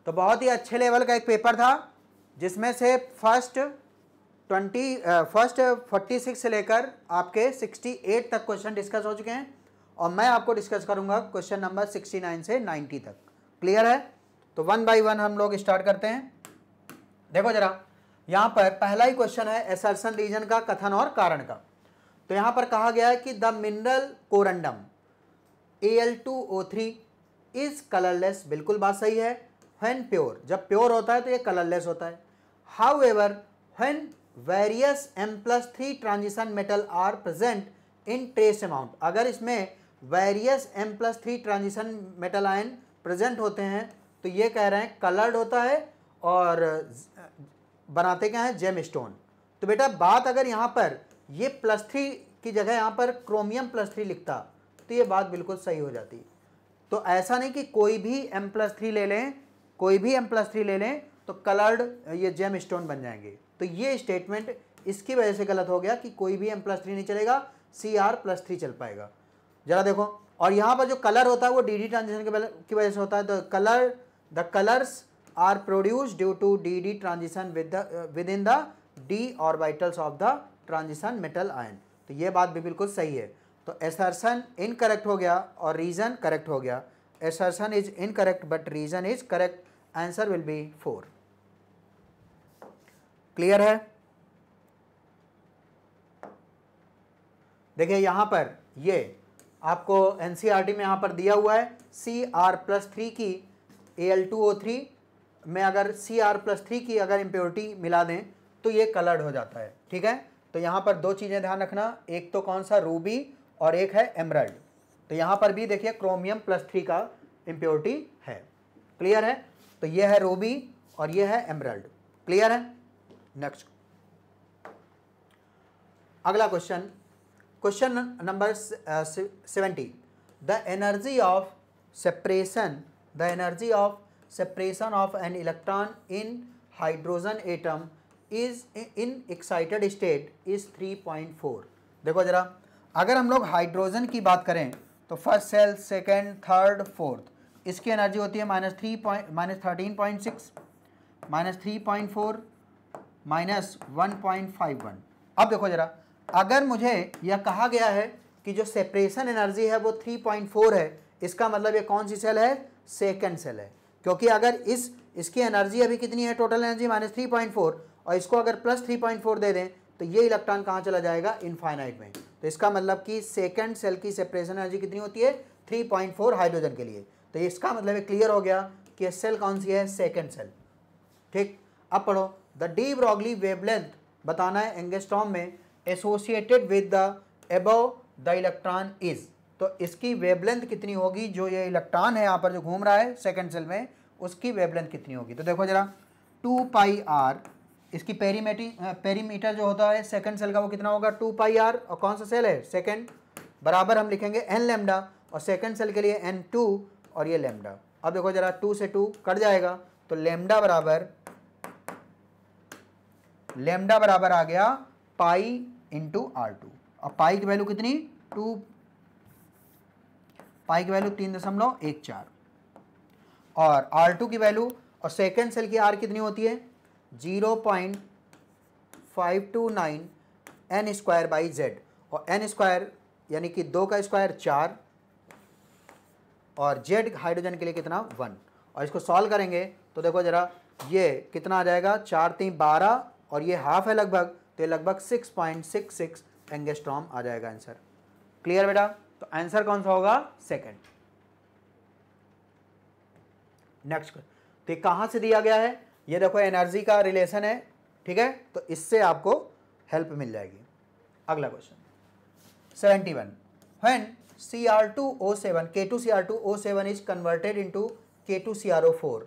तो बहुत ही अच्छे लेवल का एक पेपर था, जिसमें से फर्स्ट 46 से लेकर आपके 68 तक क्वेश्चन डिस्कस हो चुके हैं, और मैं आपको डिस्कस करूंगा क्वेश्चन नंबर 69 से 90 तक। क्लियर है? तो 1 बाय 1 हम लोग स्टार्ट करते हैं। देखो जरा, यहाँ पर पहला ही क्वेश्चन है एसर्शन रीजन का कथन और कारण का। तो यहाँ पर कहा गया है कि the mineral corundum Al2O3 is colourless. बिल्कुल बात सही है। व्हेन प्योर, जब प्योर होता है तो ये कलरलेस होता है। However when various M+3 transition metal are present in trace amount, अगर इसमें various M+3 transition metal ion present होते हैं तो ये कह रहे हैं कलर्ड होता है और बनाते क्या है, जेम स्टोन। तो बेटा बात अगर यहाँ पर ये +3 की जगह यहाँ पर क्रोमियम +3 लिखता तो ये बात बिल्कुल सही हो जाती। तो ऐसा नहीं कि कोई भी M+3 ले लें, कोई भी M+3 ले लें तो कलर्ड ये जेम स्टोन बन जाएंगे। तो ये स्टेटमेंट इसकी वजह से गलत हो गया कि कोई भी M+3 नहीं चलेगा, Cr+3 चल पाएगा। जरा देखो, और यहाँ पर जो कलर होता है वो dd ट्रांजिशन की वजह से होता है। तो the colours are produced due to dd transition within the d orbitals of the transition metal ion. तो ये बात भी बिल्कुल सही है। तो एसर्शन इनकरेक्ट हो गया और रीजन करेक्ट हो गया। Assertion is incorrect but reason is correct. Answer will be 4। Clear है? देखिए यहां पर ये आपको एनसीईआरटी में यहां पर दिया हुआ है Cr+3 की Al2O3 में अगर Cr+3 की अगर इम्प्योरिटी मिला दें तो ये कलर्ड हो जाता है। ठीक है, तो यहां पर दो चीजें ध्यान रखना, एक तो कौन सा, रूबी, और एक है एमराल्ड। तो यहां पर भी देखिए क्रोमियम+3 का इम्प्योरिटी है। क्लियर है? तो ये है रूबी और ये है एमराल्ड। क्लियर है? नेक्स्ट, अगला question, question number 70। The energy of separation of an electron in hydrogen atom is in excited state is 3.4। देखो जरा, अगर हम लोग हाइड्रोजन की बात करें तो first shell, second, third, fourth, इसकी एनर्जी होती है -13.6, -3.4, -1.51। अब देखो जरा, अगर मुझे यह कहा गया है कि जो सेपरेशन एनर्जी है वो 3.4 है, इसका मतलब ये कौन सी सेल है, सेकेंड सेल है। क्योंकि अगर इसकी एनर्जी अभी कितनी है, टोटल एनर्जी -3.4, और इसको अगर +3.4 दे दें तो ये इलेक्ट्रॉन कहाँ चला जाएगा, इनफाइनाइट में। तो इसका मतलब कि सेकेंड सेल की सेपरेशन एनर्जी कितनी होती है, 3.4 हाइड्रोजन के लिए। तो इसका मतलब ये क्लियर हो गया कि ये सेल कौन सी है, सेकेंड सेल। ठीक, अब पढ़ो, द डी ब्रॉगली वेवलेंथ बताना है एंगस्ट्रॉम में, associated with the above the electron is. तो इसकी वेवलेंथ कितनी होगी, जो ये इलेक्ट्रॉन है यहाँ पर जो घूम रहा है सेकंड सेल में, उसकी वेवलेंथ कितनी होगी। तो देखो जरा 2πr, इसकी पेरीमीटर जो होता है सेकंड सेल का वो कितना होगा 2πr, और कौन सा सेल है सेकंड, बराबर हम लिखेंगे n लैम्डा, और सेकंड सेल के लिए n2 और ये लैम्डा। अब देखो जरा 2 से 2 कट जाएगा, तो लैम्डा बराबर आ गया पाई इंटू R2। और पाई की वैल्यू कितनी 2, पाई की वैल्यू 3.14, और R2 की वैल्यू, और सेकेंड सेल की R कितनी होती है 0.529 n स्क्वायर बाई z, और n स्क्वायर यानी कि 2 का स्क्वायर 4, और z हाइड्रोजन के लिए कितना 1। और इसको सॉल्व करेंगे तो देखो जरा ये कितना आ जाएगा 4 3 12, और ये हाफ है लगभग, तो ये लगभग 6.66 एंगस्ट्रॉम आ जाएगा आंसर। क्लियर बेटा, तो आंसर कौन सा होगा सेकंड। नेक्स्ट, तो ये कहाँ से दिया गया है, ये देखो एनर्जी का रिलेशन है, ठीक है, तो इससे आपको हेल्प मिल जाएगी। अगला question 71, when Cr2O7 K2Cr2O7 is converted into K2CrO4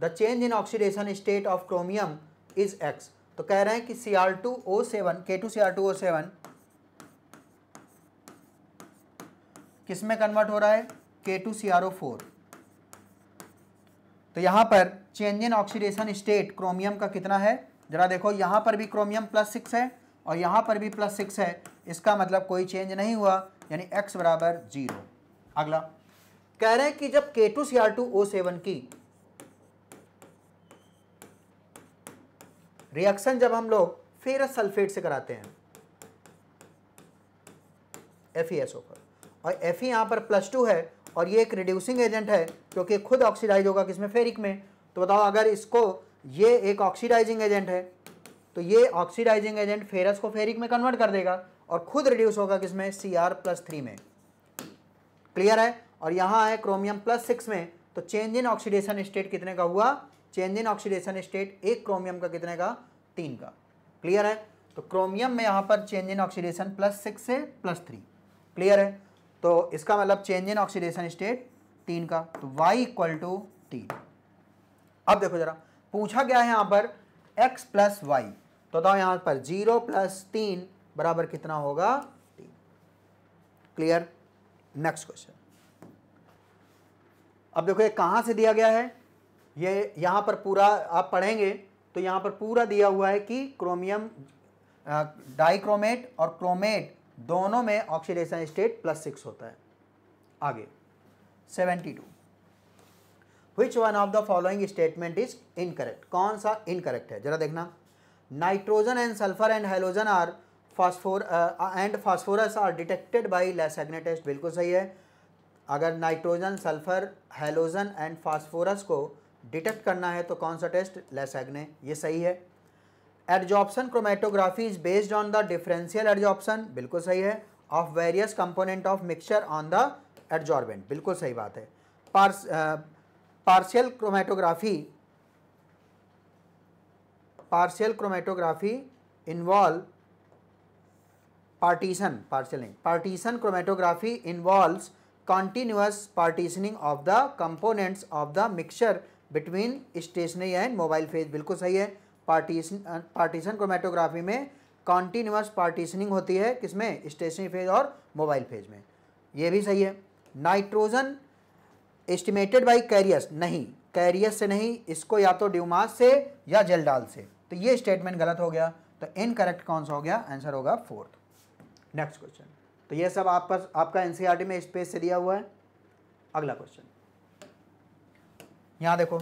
the change in oxidation state of chromium is X। तो कह रहे हैं कि Cr2O7 K2Cr2O7 किस में कन्वर्ट हो रहा है K2CrO4। तो यहां पर change in oxidation state chromium का कितना है, जरा देखो यहां पर भी क्रोमियम +6 है और यहां पर भी +6 है, इसका मतलब कोई चेंज नहीं हुआ, यानी x बराबर 0। अगला कह रहे हैं कि जब K2Cr2O7 की रिएक्शन जब हम लोग फेरस सल्फेट से कराते हैं FeSO पर, और Fe यहाँ पर +2 है, और ये एक रिड्यूसिंग एजेंट है क्योंकि खुद ऑक्सीडाइज होगा किसमें फेरिक में। तो बताओ अगर इसको, ये एक ऑक्सीडाइजिंग एजेंट है, तो ये ऑक्सीडाइजिंग एजेंट फेरस को फेरिक में कन्वर्ट कर देगा और खुद रिड्यूस होगा किसमें Cr+3 में। क्लियर है, और यहाँ है क्रोमियम +6 में, तो चेंज इन ऑक्सीडेशन स्टेट कितने का हुआ, चेंज इन ऑक्सीडेशन स्टेट एक क्रोमियम का कितने का 3 का। क्लियर है, तो क्रोमियम में यहाँ पर चेंज इन ऑक्सीडेशन +6 से +3। क्लियर है, तो इसका मतलब चेंज इन ऑक्सीडेशन स्टेट 3 का, तो y = 3। अब देखो जरा पूछा गया है यहाँ पर x + y, तो बताओ यहाँ पर 0 + 3 बराबर कितना होगा 3। Clear, next question. अब देखो ये कहाँ से दिया गया है, ये यहाँ पर पूरा आप पढ़ेंगे तो यहाँ पर पूरा दिया हुआ है कि क्रोमियम डाइक्रोमेट और क्रोमेट दोनों में ऑक्सीडेशन स्टेट +6 होता है। आगे 72, which one of the following statement is incorrect, कौन सा इनकरेक्ट है, जरा देखना। Nitrogen and sulphur and halogen are phosphorus are detected by Lassaigne test, बिल्कुल सही है। अगर nitrogen, sulphur, halogen and phosphorus को डिटेक्ट करना है तो कौन सा टेस्ट, लैसाग्ने, ये सही है। Adsorption chromatography is based on the differential adsorption, बिल्कुल सही है, of various component of mixture on the adsorbent, बिल्कुल सही बात है। Partial chromatography involve partition chromatography involves continuous partitioning of the components of the mixture between stationary and mobile phase, बिल्कुल सही है। पार्टीशन क्रोमेटोग्राफी में continuous partitioning होती है, किसमें, स्टेशनरी फेज और मोबाइल फेज में, ये भी सही है। नाइट्रोजन एस्टिमेटेड बाई कैरियस, नहीं, कैरियस से नहीं, इसको या तो ड्यूमास से या जेल्डाल से, तो ये स्टेटमेंट गलत हो गया, तो इनकरेक्ट कौन सा हो गया, आंसर होगा 4th। नेक्स्ट क्वेश्चन, तो ये सब आपका एनसीईआरटी में स्पेस से दिया हुआ है। अगला क्वेश्चन यहाँ देखो,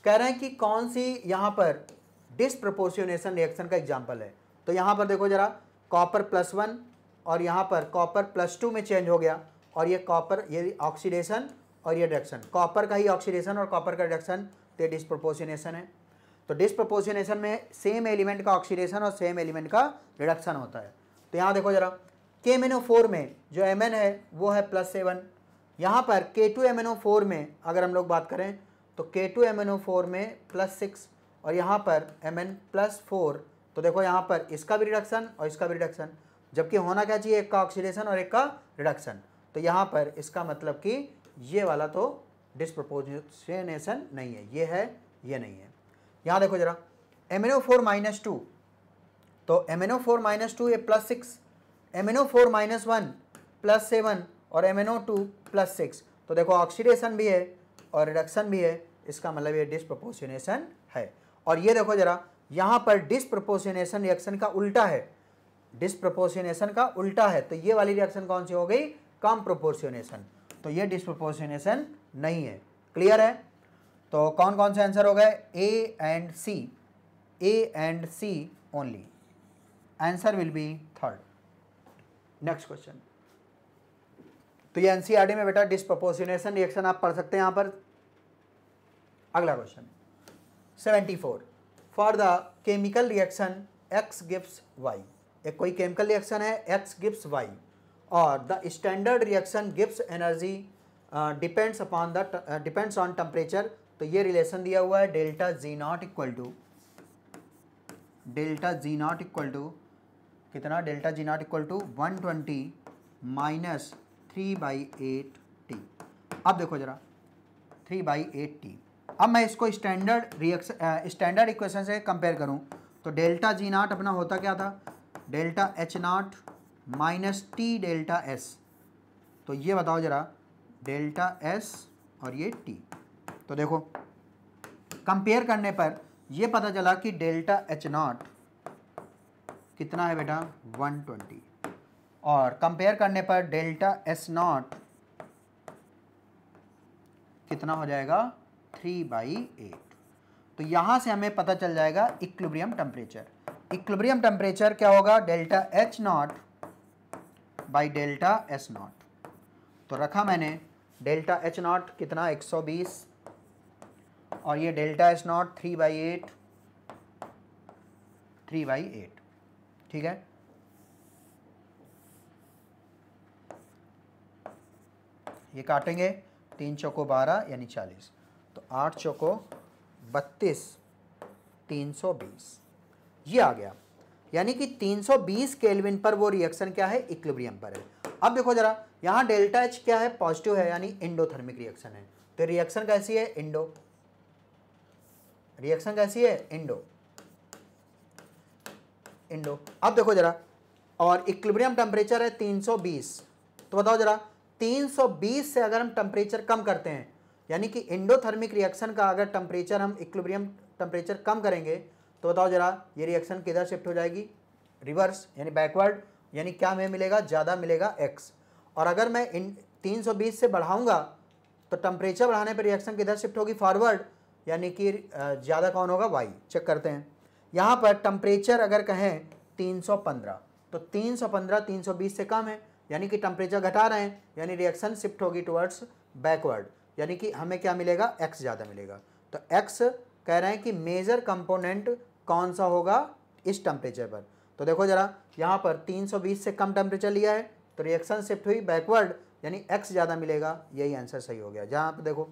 कह रहे हैं कि कौन सी यहाँ पर डिसप्रपोर्शनेशन रिएक्शन का एग्जांपल है। तो यहाँ पर देखो जरा, कॉपर +1 और यहाँ पर कॉपर +2 में चेंज हो गया, और ये कॉपर, ये ऑक्सीडेशन और ये रिडक्शन, कॉपर का ही ऑक्सीडेशन और कॉपर का रिडक्शन, तो ये डिसप्रपोर्शनेशन है। तो डिसप्रपोर्शनेशन में सेम एलिमेंट का ऑक्सीडेशन और सेम एलिमेंट का रिडक्शन होता है। तो यहाँ देखो जरा, KMnO4 में जो Mn है वो है +7, यहाँ पर K2MnO4 में अगर हम लोग बात करें तो K2MnO4 में +6 और यहाँ पर Mn +4, तो देखो यहाँ पर इसका भी रिडक्शन और इसका भी रिडक्शन, जबकि होना क्या चाहिए, एक का ऑक्सीडेशन और एक का रिडक्शन। तो यहाँ पर इसका मतलब कि ये वाला तो डिस्प्रपोर्शनेशन नहीं है, ये है, ये नहीं है। यहाँ देखो जरा MnO4 -2, तो MnO4 -2 ये +6, MnO4 -1 +7 और MnO2 +6, तो देखो ऑक्सीडेशन भी है और रिडक्शन भी है, इसका मतलब ये डिस्प्रपोर्शनेशन है। और ये देखो जरा यहाँ पर डिस्प्रपोर्शनेशन रिएक्शन का उल्टा है, डिस्प्रपोर्शनेशन का उल्टा है, तो ये वाली रिएक्शन कौन सी हो गई, कम प्रोपोर्शनेशन, तो ये डिस्प्रपोर्शनेशन नहीं है। क्लियर है? तो कौन कौन से आंसर हो गए, A and C, A and C only, answer will be third. Next question, तो ये एनसीईआरटी में बेटा डिस्प्रपोर्शनेशन रिएक्शन आप पढ़ सकते हैं यहाँ पर। अगला question 74, for the chemical reaction X gives Y, एक कोई केमिकल रिएक्शन है X गिव्स Y और द स्टैंडर्ड रिएक्शन गिव्स एनर्जी डिपेंड्स ऑन टेम्परेचर, तो ये रिलेशन दिया हुआ है delta G nought equal to कितना, delta G nought equal to 120 minus 3/8T। अब देखो जरा 3/8T, अब मैं इसको स्टैंडर्ड इक्वेशन से कंपेयर करूं तो डेल्टा जी नॉट अपना होता क्या था, delta H not minus T delta S, तो ये बताओ जरा डेल्टा एस और ये टी, तो देखो कंपेयर करने पर ये पता चला कि डेल्टा एच नॉट कितना है बेटा 120 और कंपेयर करने पर डेल्टा एस नॉट कितना हो जाएगा 3/8, तो यहाँ से हमें पता चल जाएगा इक्विलिब्रियम टेम्परेचर। इक्विलिब्रियम टेम्परेचर क्या होगा, delta H not by delta S not, तो रखा मैंने डेल्टा एच नॉट कितना 120 और ये डेल्टा एस नॉट 3/8, ठीक है। ये काटेंगे 3 चौको 12 यानी 40, तो 8 चौको 32, 320 ये आ गया, यानी कि 320 केल्विन पर वो रिएक्शन क्या है, इक्विलिब्रियम पर है। अब देखो जरा यहाँ डेल्टा एच क्या है, पॉजिटिव है, यानी इंडोथर्मिक रिएक्शन है, तो रिएक्शन कैसी है, रिएक्शन कैसी है, इंडो। अब देखो जरा, और इक्विलिब्रियम टेम्परेचर है 320, तो बताओ जरा 320 से अगर हम टेम्परेचर कम करते हैं, यानी कि इंडोथर्मिक रिएक्शन का अगर टेम्परेचर हम इक्विलिब्रियम टेम्परेचर कम करेंगे, तो बताओ जरा ये रिएक्शन किधर शिफ्ट हो जाएगी, रिवर्स यानी बैकवर्ड, यानी क्या हमें मिलेगा, ज़्यादा मिलेगा x। और अगर मैं 320 से बढ़ाऊंगा तो टेम्परेचर बढ़ाने पर रिएक्शन किधर शिफ्ट होगी, फॉरवर्ड, यानी कि ज़्यादा कौन होगा, y। चेक करते हैं, यहाँ पर टेम्परेचर अगर कहें 315, तो 315 320 से कम है, यानी कि टेम्परेचर घटा रहे हैं, यानी रिएक्शन शिफ्ट होगी टुवर्ड्स बैकवर्ड, यानी कि हमें क्या मिलेगा, x ज़्यादा मिलेगा। तो x कह रहे हैं कि मेजर कंपोनेंट कौन सा होगा इस टेम्परेचर पर, तो देखो जरा यहाँ पर 320 से कम टेम्परेचर लिया है, तो रिएक्शन शिफ्ट हुई बैकवर्ड, यानी x ज़्यादा मिलेगा, यही आंसर सही हो गया। जहाँ पर देखो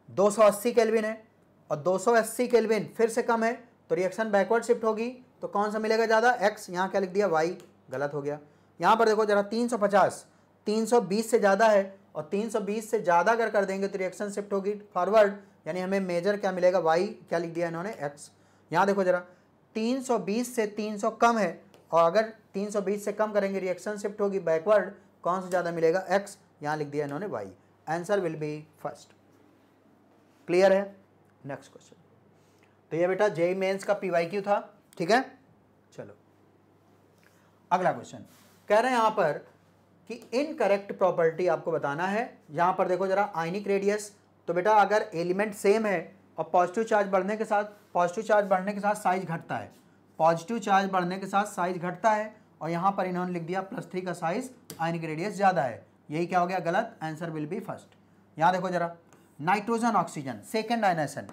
280 केल्विन है और 280 केल्विन फिर से कम है, तो रिएक्शन बैकवर्ड शिफ्ट होगी, तो कौन सा मिलेगा ज़्यादा, x, यहाँ क्या लिख दिया, y, गलत हो गया। यहाँ पर देखो जरा 350 320 से ज़्यादा है, और 320 से ज़्यादा अगर कर देंगे तो रिएक्शन शिफ्ट होगी फॉरवर्ड, यानी हमें मेजर क्या मिलेगा, y, क्या लिख दिया इन्होंने, x। यहाँ देखो जरा 320 से 300 कम है, और अगर 320 से कम करेंगे रिएक्शन शिफ्ट होगी बैकवर्ड, कौन सा ज़्यादा मिलेगा, x, यहाँ लिख दिया इन्होंने y, answer will B first. Clear है? नेक्स्ट क्वेश्चन, तो ये बेटा जेईई मेंस का PYQ था, ठीक है। चलो अगला क्वेश्चन, कह रहे हैं यहाँ पर कि इनकरेक्ट प्रॉपर्टी आपको बताना है। यहाँ पर देखो जरा आयनिक रेडियस, तो बेटा अगर एलिमेंट सेम है और पॉजिटिव चार्ज बढ़ने के साथ साइज घटता है, पॉजिटिव चार्ज बढ़ने के साथ साइज घटता है, और यहाँ पर इन्होंने लिख दिया +3 का साइज, आयनिक रेडियस ज़्यादा है, यही क्या हो गया, गलत, आंसर विल बी फर्स्ट। यहाँ देखो जरा nitrogen oxygen second ionisation,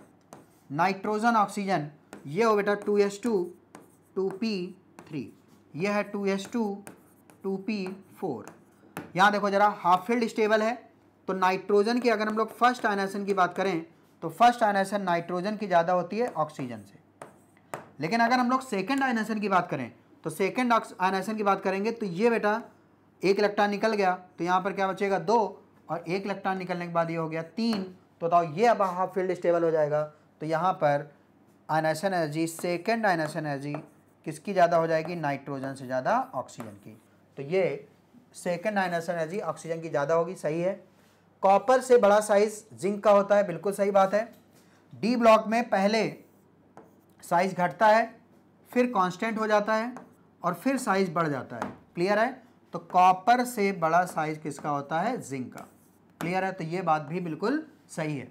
nitrogen oxygen ये हो बेटा 2s2 2p3, ये है 2s2 2p4। यहाँ देखो जरा हाफ फील्ड स्टेबल है, तो नाइट्रोजन की अगर हम लोग फर्स्ट आयनेशन की बात करें तो फर्स्ट आयनेशन नाइट्रोजन की ज़्यादा होती है ऑक्सीजन से, लेकिन अगर हम लोग सेकेंड आयनेशन की बात करें तो सेकेंड आयनेशन की बात करेंगे तो ये बेटा एक इलेक्ट्रॉन निकल गया तो यहाँ पर क्या बचेगा 2, और एक इलेक्ट्रॉन निकलने के बाद ये हो गया 3, तो बताओ ये अब हाफ फील्ड स्टेबल हो जाएगा। तो यहाँ पर ionisation energy, second ionisation energy किसकी ज़्यादा हो जाएगी, नाइट्रोजन से ज़्यादा ऑक्सीजन की। तो ये सेकेंड आयनाइजेशन एनर्जी ऑक्सीजन की ज़्यादा होगी, सही है। कॉपर से बड़ा साइज जिंक का होता है, बिल्कुल सही बात है। डी ब्लॉक में पहले साइज घटता है, फिर कांस्टेंट हो जाता है, और फिर साइज बढ़ जाता है। क्लियर है? तो कॉपर से बड़ा साइज किसका होता है, जिंक का। क्लियर है? तो ये बात भी बिल्कुल सही है।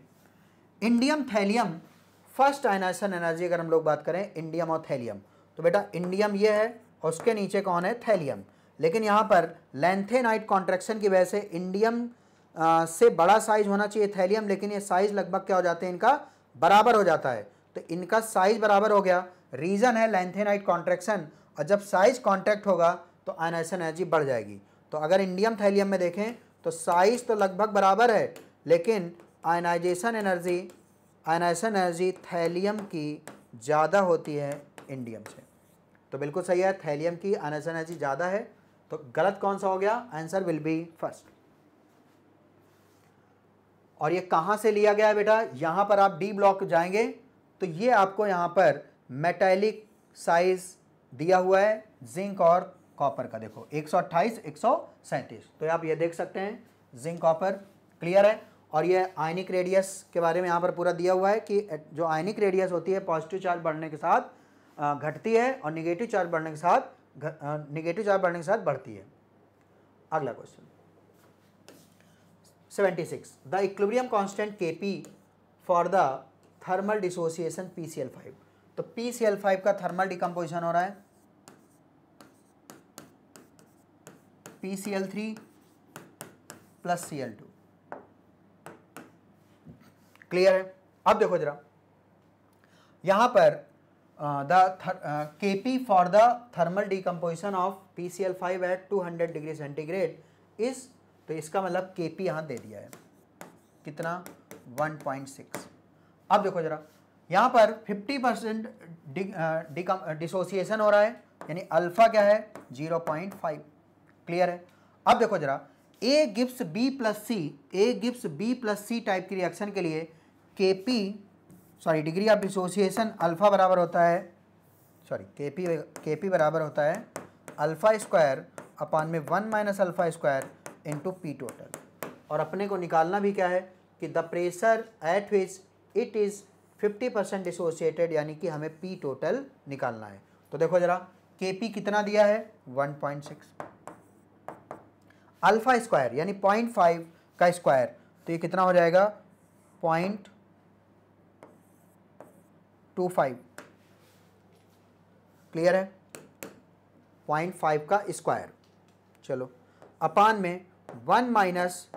Indium thallium, first ionisation energy अगर हम लोग बात करें इंडियम और थैलियम, तो बेटा इंडियम ये है और उसके नीचे कौन है, थैलियम। लेकिन यहाँ पर लैंथेनाइट कॉन्ट्रैक्शन की वजह से इंडियम से बड़ा साइज होना चाहिए थैलियम, लेकिन ये साइज लगभग क्या हो जाते हैं, इनका बराबर हो जाता है। तो इनका साइज बराबर हो गया, रीज़न है लैंथेनाइट कॉन्ट्रैक्शन, और जब साइज कॉन्ट्रैक्ट होगा तो आयनाइजेशन एनर्जी बढ़ जाएगी। तो अगर इंडियम थैलियम में देखें तो साइज तो लगभग बराबर है, लेकिन आयनाइजेशन एनर्जी थैलियम की ज़्यादा होती है इंडियम से। तो बिल्कुल सही है, थैलियम की आयनाइजेशन एनर्जी ज़्यादा है। तो गलत कौन सा हो गया, आंसर विल बी फर्स्ट। और ये कहाँ से लिया गया है बेटा, यहाँ पर आप डी ब्लॉक जाएंगे तो ये आपको यहाँ पर मेटालिक साइज दिया हुआ है जिंक और कॉपर का। देखो 128, 137, तो आप ये देख सकते हैं जिंक कॉपर। क्लियर है? और ये आयनिक रेडियस के बारे में यहाँ पर पूरा दिया हुआ है कि जो आयनिक रेडियस होती है पॉजिटिव चार्ज बढ़ने के साथ घटती है, और नेगेटिव चार्ज बढ़ने के साथ बढ़ती है। अगला question 76, the equilibrium constant Kp for the thermal dissociation PCl5। तो PCl5 का थर्मल डिकम्पोजिशन हो रहा है PCl3 प्लस Cl2। क्लियर है? अब देखो जरा यहां पर the Kp for the thermal decomposition of PCl5 at 200 degree centigrade is, तो इसका मतलब Kp यहां दे दिया है कितना, 1.6। अब देखो जरा यहाँ पर 50% डिसोसिएशन हो रहा है, यानी अल्फा क्या है, 0.5। क्लियर है? अब देखो जरा A gives B plus C type की रिएक्शन के लिए डिग्री ऑफ डिसोसिएशन अल्फा बराबर होता है, Kp बराबर होता है अल्फा स्क्वायर अपान में 1 minus alpha square into P total. और अपने को निकालना भी क्या है कि the pressure at which it is 50% dissociated, यानी कि हमें पी टोटल निकालना है। तो देखो जरा Kp कितना दिया है, 1.6, अल्फा स्क्वायर यानी 0.5 का स्क्वायर, तो ये कितना हो जाएगा 0.25। क्लियर है? 0.5 का स्क्वायर, चलो अपान में 1 माइनस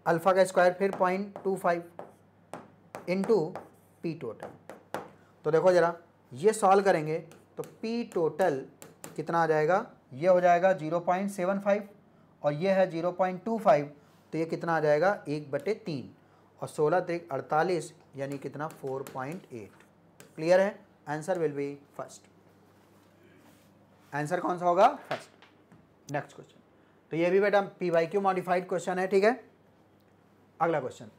अल्फा का स्क्वायर फिर 0.25 इंटू पी टोटल। तो देखो जरा ये सॉल्व करेंगे तो पी टोटल कितना आ जाएगा, ये हो जाएगा 0.75 और ये है 0.25, तो ये कितना आ जाएगा 1/3 और 16×3 = 48, यानी कितना 4.8। क्लियर है? Answer will B first. Answer कौन सा होगा, फर्स्ट। नेक्स्ट क्वेश्चन, तो ये भी बेटा PYQ मॉडिफाइड क्वेश्चन है, ठीक है। अगला क्वेश्चन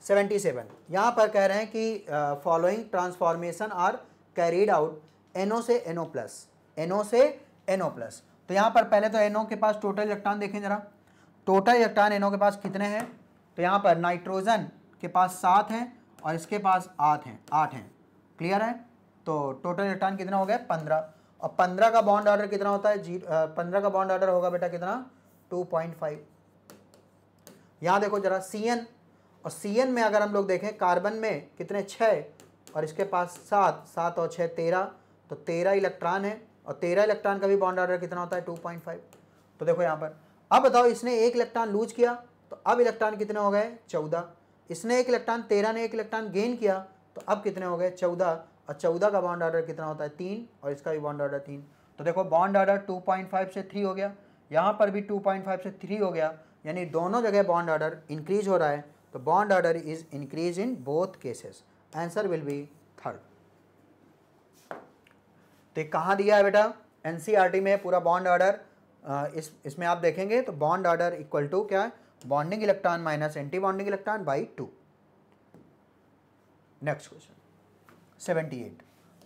77, यहाँ पर कह रहे हैं कि following transformation are carried out NO से NO प्लस, NO से NO प्लस। तो यहाँ पर पहले तो NO के पास टोटल इलेक्ट्रॉन देखें जरा, टोटल इलेक्ट्रॉन NO के पास कितने हैं, तो यहाँ पर नाइट्रोजन के पास 7 हैं और इसके पास 8 हैं। क्लियर है? तो टोटल इलेक्ट्रॉन कितना हो गया 15, और 15 का बॉन्ड ऑर्डर कितना होता है 15 का बॉन्ड ऑर्डर होगा बेटा कितना 2.5। यहाँ देखो जरा CN, और CN में अगर हम लोग देखें कार्बन में कितने 6 और इसके पास 7 और 6 13, तो 13 इलेक्ट्रॉन है, और 13 इलेक्ट्रॉन का भी बॉन्ड ऑर्डर कितना होता है 2.5। तो देखो यहाँ पर अब बताओ इसने एक इलेक्ट्रॉन लूज किया तो अब इलेक्ट्रॉन कितने हो गए 14, इसने एक इलेक्ट्रॉन 13 ने एक इलेक्ट्रॉन गेन किया तो अब कितने हो गए 14, और 14 का बॉन्ड ऑर्डर कितना होता है 3 और इसका भी बॉन्ड ऑर्डर 3। तो देखो बॉन्ड ऑर्डर 2.5 से 3 हो गया, यहाँ पर भी 2.5 से 3 हो गया, यानी दोनों जगह बॉन्ड ऑर्डर इंक्रीज हो रहा है। तो bond order is increase in both cases, answer will be third. तो कहाँ दिया है बेटा NCERT में पूरा बॉन्ड ऑर्डर इसमें आप देखेंगे तो बॉन्ड ऑर्डर इक्वल टू क्या है, bonding electron minus anti bonding electron by 2। Next question 78,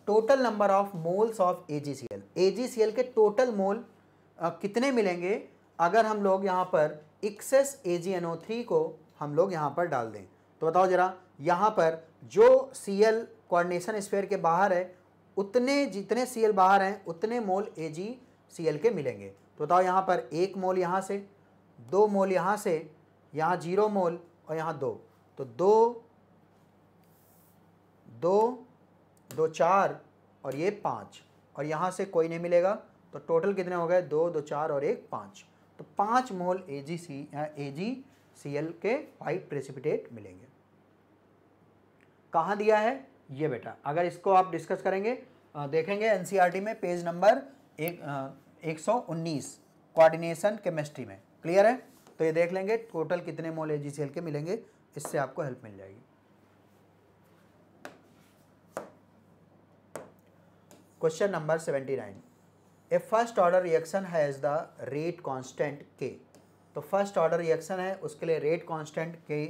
total number of moles of AgCl। AgCl के टोटल मोल कितने मिलेंगे अगर हम लोग यहाँ पर एक्सेस AgNO3 को हम लोग यहाँ पर डाल दें। तो बताओ जरा, यहाँ पर जो Cl कोऑर्डिनेशन स्फीयर के बाहर है उतने जितने Cl बाहर हैं उतने मोल AgCl के मिलेंगे। तो बताओ यहाँ पर 1 मोल यहाँ से, 2 मोल यहाँ से, यहाँ 0 मोल और यहाँ 2, तो 2 2 4 और ये 5, और यहाँ से कोई नहीं मिलेगा। तो टोटल कितने हो गए, 2 2 4 और 1 5। तो 5 मोल AgCl के वाइट प्रेसिपिटेट मिलेंगे। कहाँ दिया है ये बेटा, अगर इसको आप डिस्कस करेंगे देखेंगे NCERT में पेज नंबर 119 कोऑर्डिनेशन केमिस्ट्री में, क्लियर है। तो ये देख लेंगे टोटल कितने मोल AgCl के मिलेंगे, इससे आपको हेल्प मिल जाएगी। Question number 79, A first order reaction has the rate constant K। तो फर्स्ट ऑर्डर रिएक्शन है उसके लिए रेट कांस्टेंट K।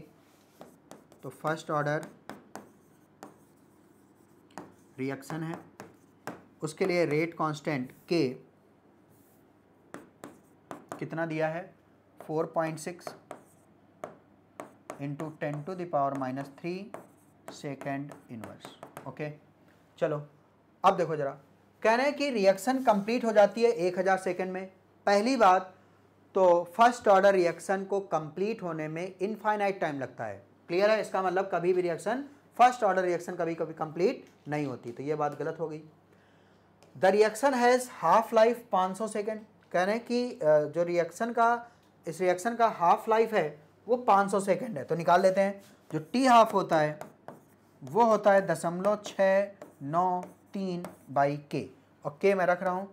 तो फर्स्ट ऑर्डर रिएक्शन है उसके लिए रेट कांस्टेंट K कितना दिया है, 4.6 इंटू 10⁻³ सेकेंड इनवर्स। ओके चलो अब देखो जरा, कह रहे हैं कि रिएक्शन कंप्लीट हो जाती है 1000 सेकेंड में। पहली बात तो फर्स्ट ऑर्डर रिएक्शन को कंप्लीट होने में इनफाइनाइट टाइम लगता है, क्लियर है। इसका मतलब कभी भी रिएक्शन फर्स्ट ऑर्डर रिएक्शन कभी कभी कंप्लीट नहीं होती, तो ये बात गलत हो गई। The reaction has half life 500 second. कह रहे हैं कि जो रिएक्शन का इस रिएक्शन का हाफ लाइफ है वो 500 सेकेंड है। तो निकाल लेते हैं, जो टी हाफ होता है वो होता है 0.693/K, और K मैं रख रहा हूँ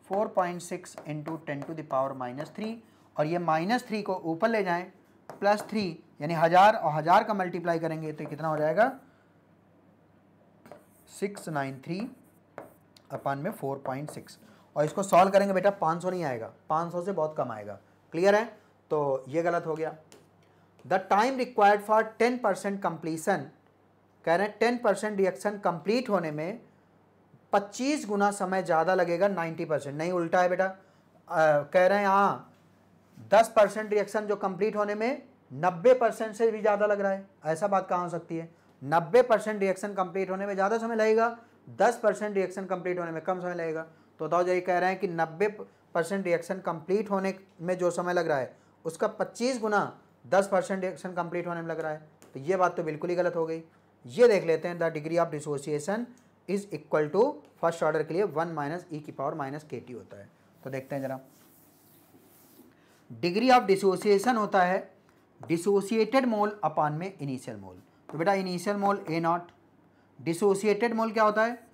4.6 इंटू 10⁻³ और ये -3 को ऊपर ले जाएं +3, यानी 1000 और 1000 का मल्टीप्लाई करेंगे तो कितना हो जाएगा 693/4.6, और इसको सॉल्व करेंगे बेटा 500 नहीं आएगा, 500 से बहुत कम आएगा, क्लियर है। तो ये गलत हो गया। The time required for 10% completion, कह रहे हैं 10% रिएक्शन कंप्लीट होने में 25 गुना समय ज़्यादा लगेगा 90%, नहीं उल्टा है बेटा। कह रहे हैं यहाँ 10% रिएक्शन जो कंप्लीट होने में 90% से भी ज़्यादा लग रहा है, ऐसा बात कहाँ हो सकती है। 90% रिएक्शन कंप्लीट होने में ज़्यादा समय लगेगा, 10% रिएक्शन कंप्लीट होने में कम समय लगेगा। तो बताओ ये कह रहे हैं कि 90% रिएक्शन कंप्लीट होने में जो समय लग रहा है उसका 25 गुना 10% रिएक्शन कंप्लीट होने में लग रहा है, तो ये बात तो बिल्कुल ही गलत हो गई। ये देख लेते हैं, the degree of dissociation is equal to first order के लिए 1 - e⁻⁻kt होता है। तो देखते हैं जरा, डिग्री ऑफ डिसोसिएशन होता है डिसोसिएटेड मोल अपान में इनिशियल मोल। तो बेटा इनिशियल मोल A0, डिसोसिएटेड मोल क्या होता है,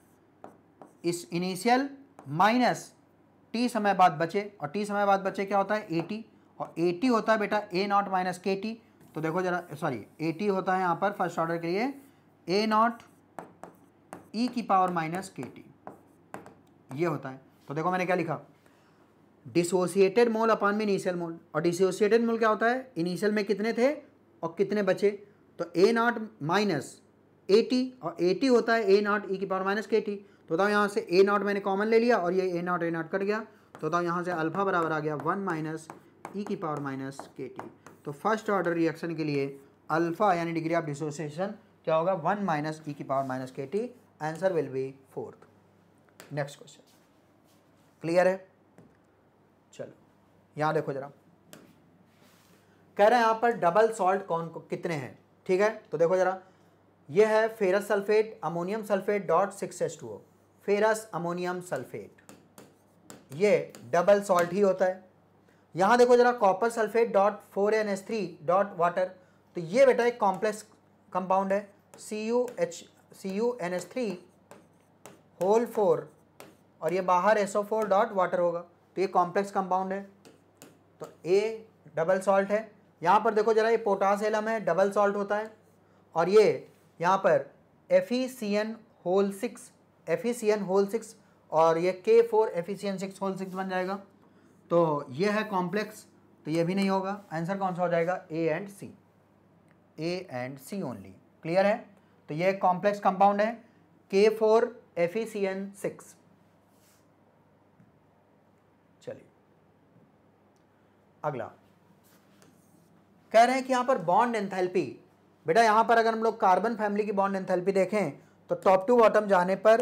इस इनिशियल माइनस टी समय बाद बचे, और टी समय बाद बचे क्या होता है AT, और AT होता है बेटा A0 - KT। तो देखो जरा, सॉरी AT होता है यहाँ पर फर्स्ट ऑर्डर के लिए A0 e⁻⁻kt, ये होता है। तो देखो मैंने क्या लिखा, डिसोसिएटेड मोल अपान में इनिशियल मोल, और डिसोसिएटेड मोल क्या होता है, इनिशियल में कितने थे और कितने बचे, तो A0 - AT, और AT होता है A0 e⁻⁻kt। तो बताओ यहाँ से A0 मैंने कॉमन ले लिया और ये A0 कट गया, तो बताओ यहाँ से अल्फा बराबर आ गया 1 - e⁻⁻kt। तो फर्स्ट ऑर्डर रिएक्शन के लिए अल्फा यानी डिग्री ऑफ डिसोसिएशन क्या होगा, 1 - e⁻⁻kt। Answer will B 4th। Next question, clear है। चलो यहाँ देखो जरा, कह रहे हैं यहाँ पर डबल सॉल्ट कौन कितने हैं, ठीक है। तो देखो जरा, ये है ferrous sulphate ammonium sulphate .6H2O, ferrous ammonium sulphate, ये डबल सॉल्ट ही होता है। यहाँ देखो जरा, कॉपर सल्फेट .4NH3 वाटर, तो ये बेटा एक कॉम्प्लेक्स कंपाउंड है, CuNH3 और ये बाहर SO4 वाटर होगा, तो ये कॉम्प्लेक्स कंपाउंड है, तो A डबल सॉल्ट है। यहाँ पर देखो जरा, ये पोटास एलम है, डबल सॉल्ट होता है, और ये यहाँ पर FeCN6 और ये K4 FeCN6 बन जाएगा। तो ये है कॉम्प्लेक्स, तो ये भी नहीं होगा। आंसर कौन सा हो जाएगा? A and C, A and C only. Clear है? तो ये एक कॉम्प्लेक्स कंपाउंड है K4FeCN6। चलिए अगला कह रहे हैं कि यहां पर बॉन्ड एंथैल्पी, बेटा यहां पर अगर हम लोग कार्बन फैमिली की बॉन्ड एंथैल्पी देखें तो टॉप टू बॉटम जाने पर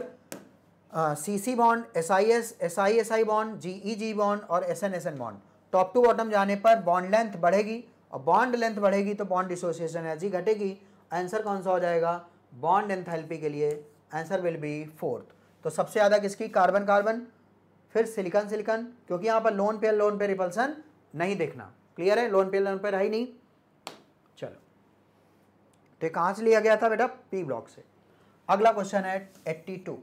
CC bond, SIS, SI bond, GEG bond और SN bond, top to bottom जाने पर बॉन्ड लेंथ बढ़ेगी, और बॉन्ड लेंथ बढ़ेगी तो बॉन्ड डिसोसिएशन एनर्जी घटेगी। आंसर कौन सा हो जाएगा? बॉन्ड एंथैल्पी के लिए आंसर विल बी 4th। तो सबसे ज़्यादा किसकी? कार्बन कार्बन, फिर सिलिकॉन सिलिकॉन, क्योंकि यहाँ पर लोन पेयर रिपल्सन नहीं देखना। क्लियर है? लोन पेयर है ही नहीं। चलो, तो कहाँ से लिया गया था बेटा? पी ब्लॉक से। अगला क्वेश्चन है 82।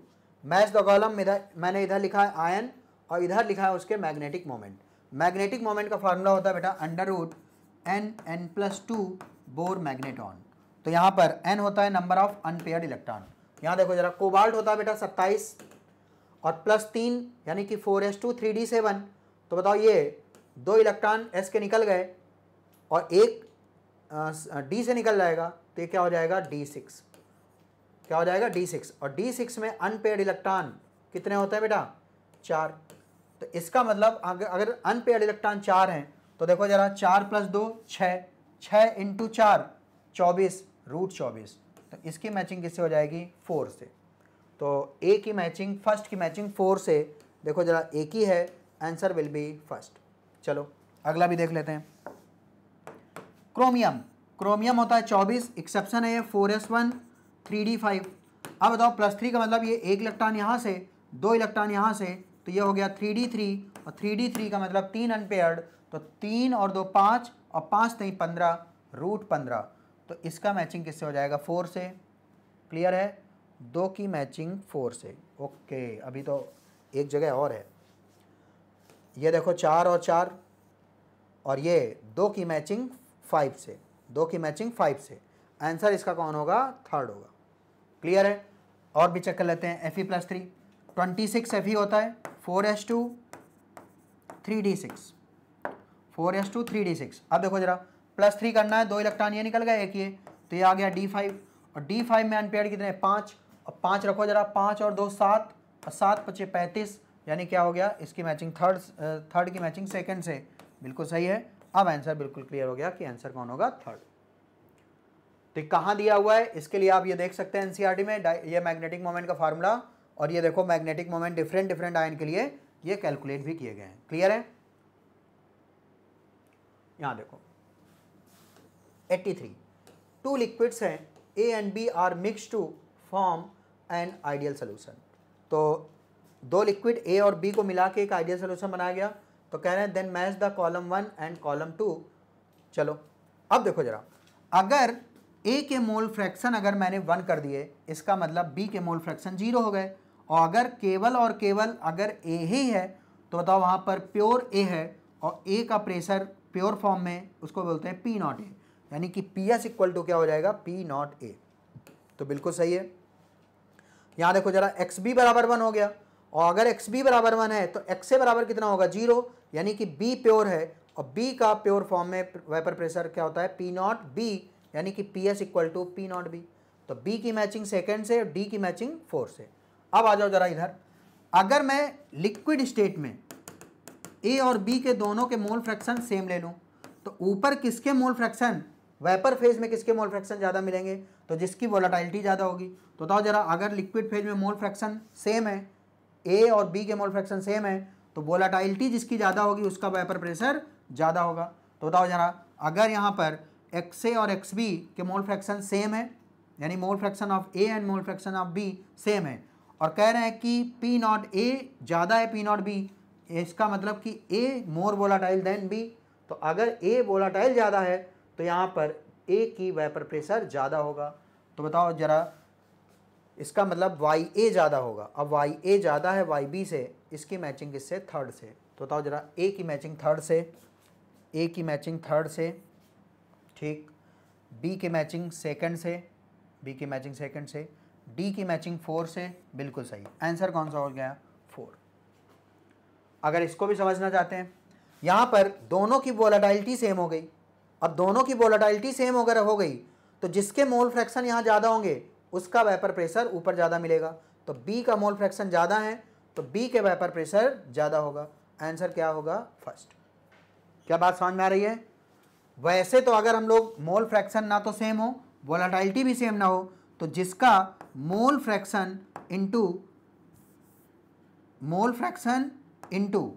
Match the column. मैंने इधर लिखा है आयन और इधर लिखा है उसके मैग्नेटिक मोमेंट। मैग्नेटिक मोमेंट का फार्मूला होता है बेटा √N+2 बोर मैग्नेटॉन। तो यहाँ पर N होता है नंबर ऑफ अनपेयर्ड इलेक्ट्रॉन। यहाँ देखो जरा, कोबाल्ट होता है बेटा 27 और +3 यानी कि 4s2 3d7। तो बताओ ये 2 इलेक्ट्रॉन s के निकल गए और एक d से निकल जाएगा, तो ये क्या हो जाएगा? d6। क्या हो जाएगा? d6। और d6 में अनपेयर्ड इलेक्ट्रॉन कितने होते हैं बेटा? 4। तो इसका मतलब अगर अनपेयर्ड इलेक्ट्रॉन 4 हैं तो देखो जरा, 4 + 2 6, 6 × 4 24, √24। तो इसकी मैचिंग किससे हो जाएगी? 4 से। तो ए की मैचिंग, फर्स्ट की मैचिंग 4 से। देखो जरा, ए की है, आंसर विल बी फर्स्ट। चलो अगला भी देख लेते हैं। क्रोमियम। क्रोमियम होता है 24, एक्सेप्शन है ये 4s1 3d5। अब बताओ +3 का मतलब ये एक इलेक्ट्रॉन यहाँ से, 2 इलेक्ट्रॉन यहाँ से, तो ये हो गया 3d3, और 3d3 का मतलब 3 अनपेयर्ड, तो 3 और 2 5, और 5 नहीं 15, √15। तो इसका मैचिंग किससे हो जाएगा? 4 से। क्लियर है? 2 की मैचिंग 4 से। ओके, अभी तो एक जगह और है। ये देखो 4 और 4, और ये 2 की मैचिंग 5 से, 2 की मैचिंग 5 से। आंसर इसका कौन होगा? 3rd होगा। क्लियर है? और भी चेक कर लेते हैं। Fe+3 26 Fe होता है, 4s2 3d6, 4s2 3d6। अब देखो जरा, +3 करना है, 2 इलेक्ट्रॉन ये निकल गए, एक ये, तो ये आ गया d5, और d5 में अनपेयर्ड कितने? 5, और 5 रखो जरा, 5 और 2 7, और 7 × 5 = 35, यानी क्या हो गया? इसकी मैचिंग थर्ड की मैचिंग सेकंड से। बिल्कुल सही है। अब आंसर बिल्कुल क्लियर हो गया कि आंसर कौन होगा? 3rd। तो कहाँ दिया हुआ है इसके लिए आप ये देख सकते हैं एनसीईआरटी में, ये मैग्नेटिक मोमेंट का फार्मूला, और ये देखो मैग्नेटिक मोमेंट डिफरेंट आयन के लिए ये कैलकुलेट भी किए गए हैं। क्लियर है? यहाँ देखो 83, 2 लिक्विड्स हैं A and B are mix to form an ideal solution. तो 2 लिक्विड A और B को मिला के एक आइडियल सोल्यूशन बनाया गया। तो कह रहे हैं then match the column 1 and column 2। चलो अब देखो जरा, अगर A के मोल फ्रैक्शन अगर मैंने 1 कर दिए, इसका मतलब B के मोल फ्रैक्शन 0 हो गए। और अगर केवल और केवल अगर A ही है तो बताओ वहाँ पर प्योर A है, और A का प्रेशर प्योर फॉर्म में उसको बोलते हैं P0 A, यानी कि PS = क्या हो जाएगा? P0 A। तो बिल्कुल सही है। यहाँ देखो जरा, XB = 1 हो गया, और अगर XB = 1 है तो X से बराबर कितना होगा? 0, यानी कि B प्योर है, और B का प्योर फॉर्म में वेपर प्रेशर क्या होता है? P0 B, यानी कि PS = P0 B। तो B की मैचिंग सेकंड से, और D की मैचिंग 4 से। अब आ जाओ जरा इधर, अगर मैं लिक्विड स्टेट में A और B के दोनों के मोल फ्रैक्शन सेम ले लूँ, तो ऊपर किसके मोल फ्रैक्शन, वेपर फेज में किसके मोल फ्रैक्शन ज़्यादा मिलेंगे? तो जिसकी वोलेटिलिटी ज़्यादा होगी। तो बताओ जरा, अगर लिक्विड फेज में मोल फ्रैक्शन सेम है, A और B के मोल फ्रैक्शन सेम है, तो वोलेटिलिटी जिसकी ज़्यादा होगी उसका वेपर प्रेशर ज़्यादा होगा। तो बताओ जरा, अगर यहाँ पर XA और XB के मोल फ्रैक्शन सेम है, यानी mole fraction of A and mole fraction of B same है, और कह रहे हैं कि P0 A ज़्यादा है P0 B, इसका मतलब कि A more volatile than B। तो अगर A वोलाटाइल ज़्यादा है तो यहाँ पर A की वेपर प्रेशर ज़्यादा होगा। तो बताओ जरा, इसका मतलब YA ज़्यादा होगा। अब YA ज़्यादा है YB से, इसकी मैचिंग किससे? 3rd से। तो बताओ जरा, A की मैचिंग 3rd से, A की मैचिंग 3rd से, ठीक, B की मैचिंग सेकंड से, B की मैचिंग सेकंड से, D की मैचिंग 4 से। बिल्कुल सही। आंसर कौन सा हो गया? 4। अगर इसको भी समझना चाहते हैं यहाँ पर दोनों की वोलेटिलिटी सेम हो गई। अब दोनों की वोलेटिलिटी सेम अगर हो गई तो जिसके मोल फ्रैक्शन यहाँ ज़्यादा होंगे उसका वेपर प्रेशर ऊपर ज़्यादा मिलेगा। तो बी का मोल फ्रैक्शन ज़्यादा है तो बी के वेपर प्रेशर ज़्यादा होगा। आंसर क्या होगा? फर्स्ट। क्या बात समझ में आ रही है? वैसे तो अगर हम लोग मोल फ्रैक्शन ना तो सेम हो, वोलेटिलिटी भी सेम ना हो, तो जिसका मोल फ्रैक्शन इनटू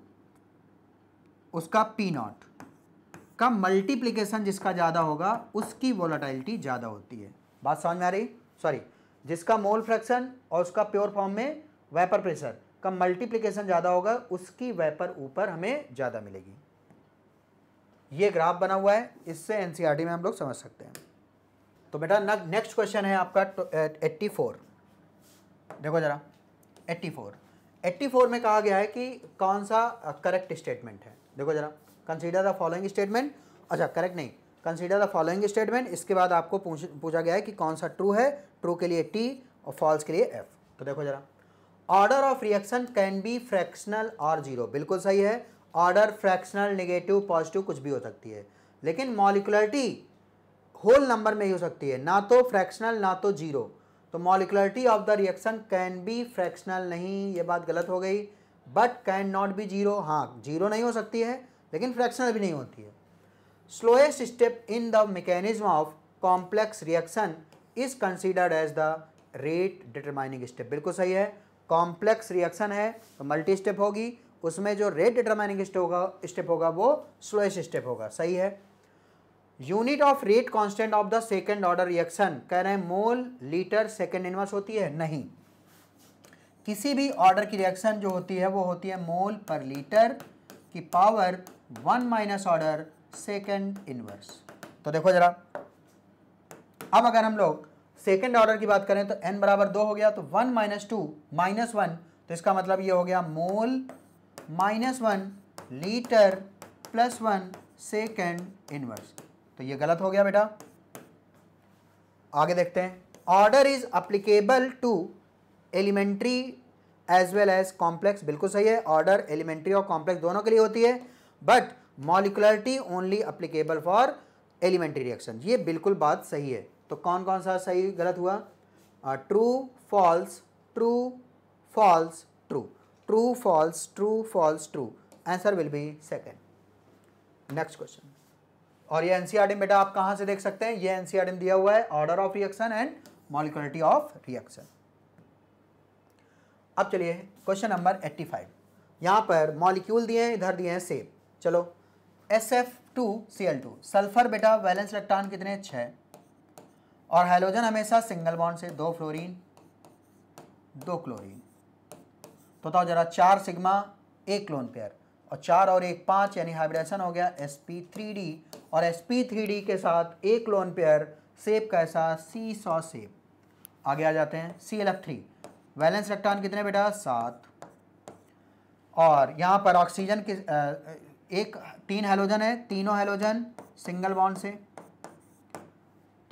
उसका पी नॉट का मल्टीप्लिकेशन जिसका ज़्यादा होगा उसकी वोलेटिलिटी ज़्यादा होती है। बात समझ में आ रही? सॉरी, जिसका मोल फ्रैक्शन और उसका प्योर फॉर्म में वेपर प्रेशर का मल्टीप्लिकेशन ज़्यादा होगा उसकी वेपर ऊपर हमें ज़्यादा मिलेगी। ये ग्राफ बना हुआ है, इससे एनसीईआरटी में हम लोग समझ सकते हैं। तो बेटा नेक्स्ट क्वेश्चन है आपका 84। देखो जरा 84 में कहा गया है कि कौन सा करेक्ट स्टेटमेंट है। देखो जरा, कंसीडर द फॉलोइंग स्टेटमेंट, अच्छा करेक्ट नहीं, कंसीडर द फॉलोइंग स्टेटमेंट। इसके बाद आपको पूछा गया है कि कौन सा ट्रू है, ट्रू के लिए टी और फॉल्स के लिए एफ। तो देखो जरा, order of reaction can be fractional और जीरो, बिल्कुल सही है। ऑर्डर फ्रैक्शनल, नेगेटिव, पॉजिटिव कुछ भी हो सकती है, लेकिन मॉलिक्युलरिटी होल नंबर में ही हो सकती है, ना तो फ्रैक्शनल ना तो जीरो। तो molecularity of the reaction can be fractional नहीं, ये बात गलत हो गई। But can not be zero, हाँ जीरो नहीं हो सकती है लेकिन फ्रैक्शनल भी नहीं होती है। Slowest step in the mechanism of complex reaction is considered as the rate determining step, बिल्कुल सही है। कॉम्प्लेक्स रिएक्शन है तो मल्टी स्टेप होगी, उसमें जो रेट डिटरमाइनिंग स्टेप होगा वो स्लोएस्ट स्टेप होगा, सही है। Unit of rate constant of the second order reaction, कह रहे हैं मोल लीटर सेकंड इनवर्स होती है, नहीं। किसी भी ऑर्डर की रिएक्शन जो होती है वो होती है मोल पर लीटर की power 1 minus order second inverse. तो देखो जरा, अब अगर हम लोग सेकंड ऑर्डर की बात करें तो n बराबर 2 हो गया, तो 1 माइनस 2 माइनस 1, तो इसका मतलब ये हो गया mole minus 1 litre plus 1 second inverse. तो ये गलत हो गया बेटा। आगे देखते हैं, order is applicable to elementary as well as complex, बिल्कुल सही है। ऑर्डर एलिमेंट्री और कॉम्प्लेक्स दोनों के लिए होती है, but molecularity only applicable for elementary reaction, ये बिल्कुल बात सही है। तो कौन कौन सा सही गलत हुआ? True false true false true, true false true false true, answer will be second. Next question, और ये एनसीईआरटी बेटा आप कहां से देख सकते हैं? ये एनसीईआरटी में दिया हुआ है, order of reaction and molecularity of reaction. अब चलिए क्वेश्चन नंबर 85, यहां पर मॉलिक्यूल दिए हैं, इधर दिए हैं सेब। चलो SF2Cl2, सल्फर बेटा वैलेंस इलेक्ट्रॉन कितने? 6, और हाइड्रोजन हमेशा सिंगल बॉन्ड से, 2 फ्लोरीन 2 क्लोरीन। तो बताओ जरा, 4 सिग्मा 1 लोन पेयर, और 4 और 1 5, यानी हाइब्रिडेशन हो गया sp3d, और sp3d के साथ 1 लोन पेयर सेब कैसा? सीसॉ सेब। आगे आ जाते हैं, ClF3 वैलेंस इलेक्ट्रॉन कितने बेटा? 7, और यहाँ पर ऑक्सीजन के 3 हैलोजन है, तीनों हैलोजन सिंगल बॉन्ड से।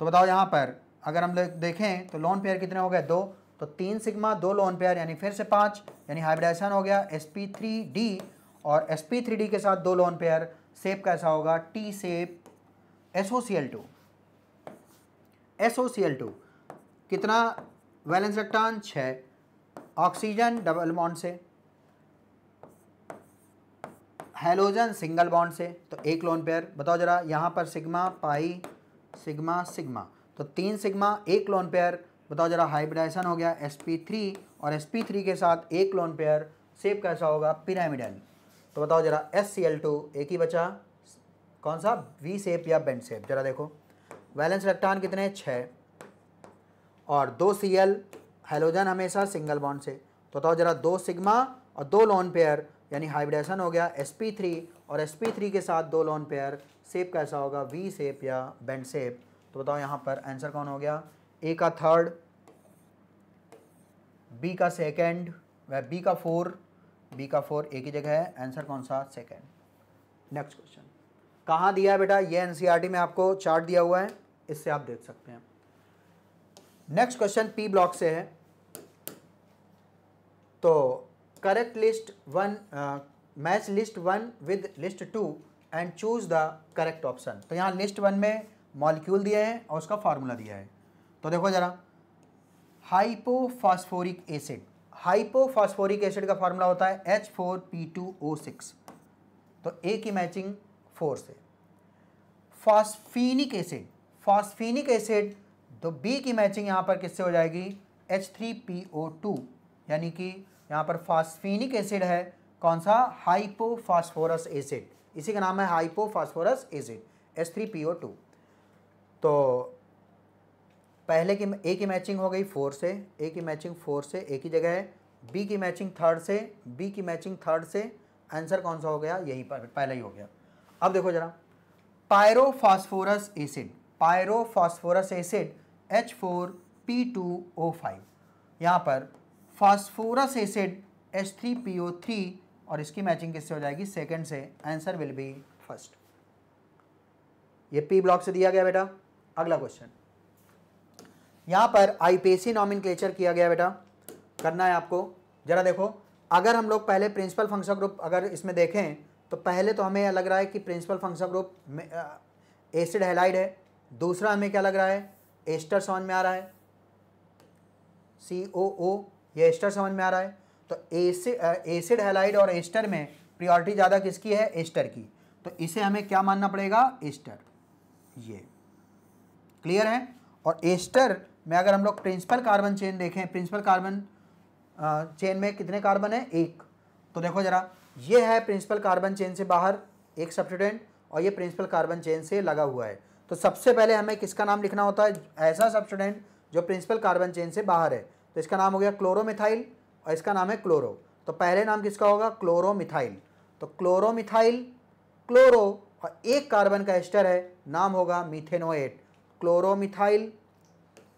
तो बताओ यहाँ पर अगर हम लोग देखें तो लोन पेयर कितने हो गए? 2, तो 3 सिग्मा 2 लोन पेयर यानी फिर से 5, यानी हाइब्रिडेशन हो गया sp3d, और sp3d के साथ 2 लोन पेयर, सेब कैसा होगा? टी सेब। SOCl2 कितना valence electron? 6, oxygen double bond से, हैलोजन सिंगल बॉन्ड से, तो 1 लोन पेयर। बताओ जरा यहाँ पर सिग्मा पाई सिग्मा सिग्मा, तो 3 सिग्मा 1 लोन पेयर। बताओ जरा हाइब्रिडेशन हो गया sp3, और sp3 के साथ 1 लोन पेयर, शेप कैसा होगा? पिरामिडल। तो बताओ जरा SCl2 एक ही बचा, कौन सा? वी शेप या बेंड शेप। जरा देखो वैलेंस इलेक्ट्रॉन कितने? 6, और 2 Cl, हैलोजन हमेशा सिंगल बॉन्ड से। तो बताओ जरा 2 सिग्मा और 2 लोन पेयर, यानी हाइब्रिडेशन हो गया sp3, और sp3 के साथ 2 लोन पेयर, शेप कैसा होगा? वी शेप या बेंड शेप। तो बताओ यहाँ पर आंसर कौन हो गया? ए का थर्ड, बी का सेकंड, व बी का 4 एक ही जगह है, आंसर कौन सा? सेकंड। नेक्स्ट क्वेश्चन कहाँ दिया है बेटा? ये एनसीईआरटी में आपको चार्ट दिया हुआ है, इससे आप देख सकते हैं। नेक्स्ट क्वेश्चन पी ब्लॉक से है, तो correct list 1 match list 1 with list 2 and choose the correct option. तो यहाँ लिस्ट 1 में मॉलिक्यूल दिया है और उसका फार्मूला दिया है। तो देखो जरा, हाइपोफॉस्फोरिक एसिड, हाइपोफॉस्फोरिक एसिड का फार्मूला होता है H4P2O6, तो ए की मैचिंग 4 से। फॉस्फीनिक एसिड, फॉस्फीनिक एसिड, तो बी की मैचिंग यहाँ पर किससे हो जाएगी, H3PO2, यानी कि यहाँ पर फॉस्फीनिक एसिड है कौन सा, हाइपोफॉस्फोरस एसिड, इसी का नाम है हाइपोफॉस्फोरस एसिड, H3PO2। तो पहले की ए की मैचिंग हो गई 4 से, ए की मैचिंग 4 से एक ही जगह है, बी की मैचिंग 3rd से, बी की मैचिंग 3rd से, आंसर कौन सा हो गया, यही पर पहला ही हो गया। अब देखो जरा, पायरोफॉस्फोरस एसिड, पायरोफॉस्फोरस एसिड H4P2O5, यहाँ पर फास्फोरस एसिड H3PO3 और इसकी मैचिंग किससे हो जाएगी, 2nd से, आंसर विल बी 1st। ये पी ब्लॉक से दिया गया बेटा। अगला क्वेश्चन, यहाँ पर आईपीएसी नॉमेनक्लेचर किया गया बेटा, करना है आपको। जरा देखो, अगर हम लोग पहले प्रिंसिपल फंक्शन ग्रुप अगर इसमें देखें तो पहले तो हमें लग रहा है कि प्रिंसिपल फंक्शन ग्रुप में एसिड हैलाइड है, दूसरा हमें क्या लग रहा है, एस्टर समझ में आ रहा है, COO, ये एस्टर समझ में आ रहा है। तो एसिड हैलाइड और एस्टर में प्रियोरिटी ज़्यादा किसकी है, एस्टर की, तो इसे हमें क्या मानना पड़ेगा, एस्टर, ये क्लियर है। और एस्टर में अगर हम लोग प्रिंसिपल कार्बन चेन देखें, प्रिंसिपल कार्बन चेन में कितने कार्बन है, 1, तो देखो जरा, ये है प्रिंसिपल कार्बन चेन से बाहर एक सब्स्टिट्यूएंट और ये प्रिंसिपल कार्बन चेन से लगा हुआ है। तो सबसे पहले हमें किसका नाम लिखना होता है, ऐसा सब्स्टिट्यूएंट जो प्रिंसिपल कार्बन चेन से बाहर है, तो इसका नाम हो गया क्लोरोमिथाइल और इसका नाम है क्लोरो। तो पहले नाम किसका होगा, क्लोरोमिथाइल, तो क्लोरोमिथाइल, क्लोरो और एक कार्बन का एस्टर है, नाम होगा methanoate, chloromethyl,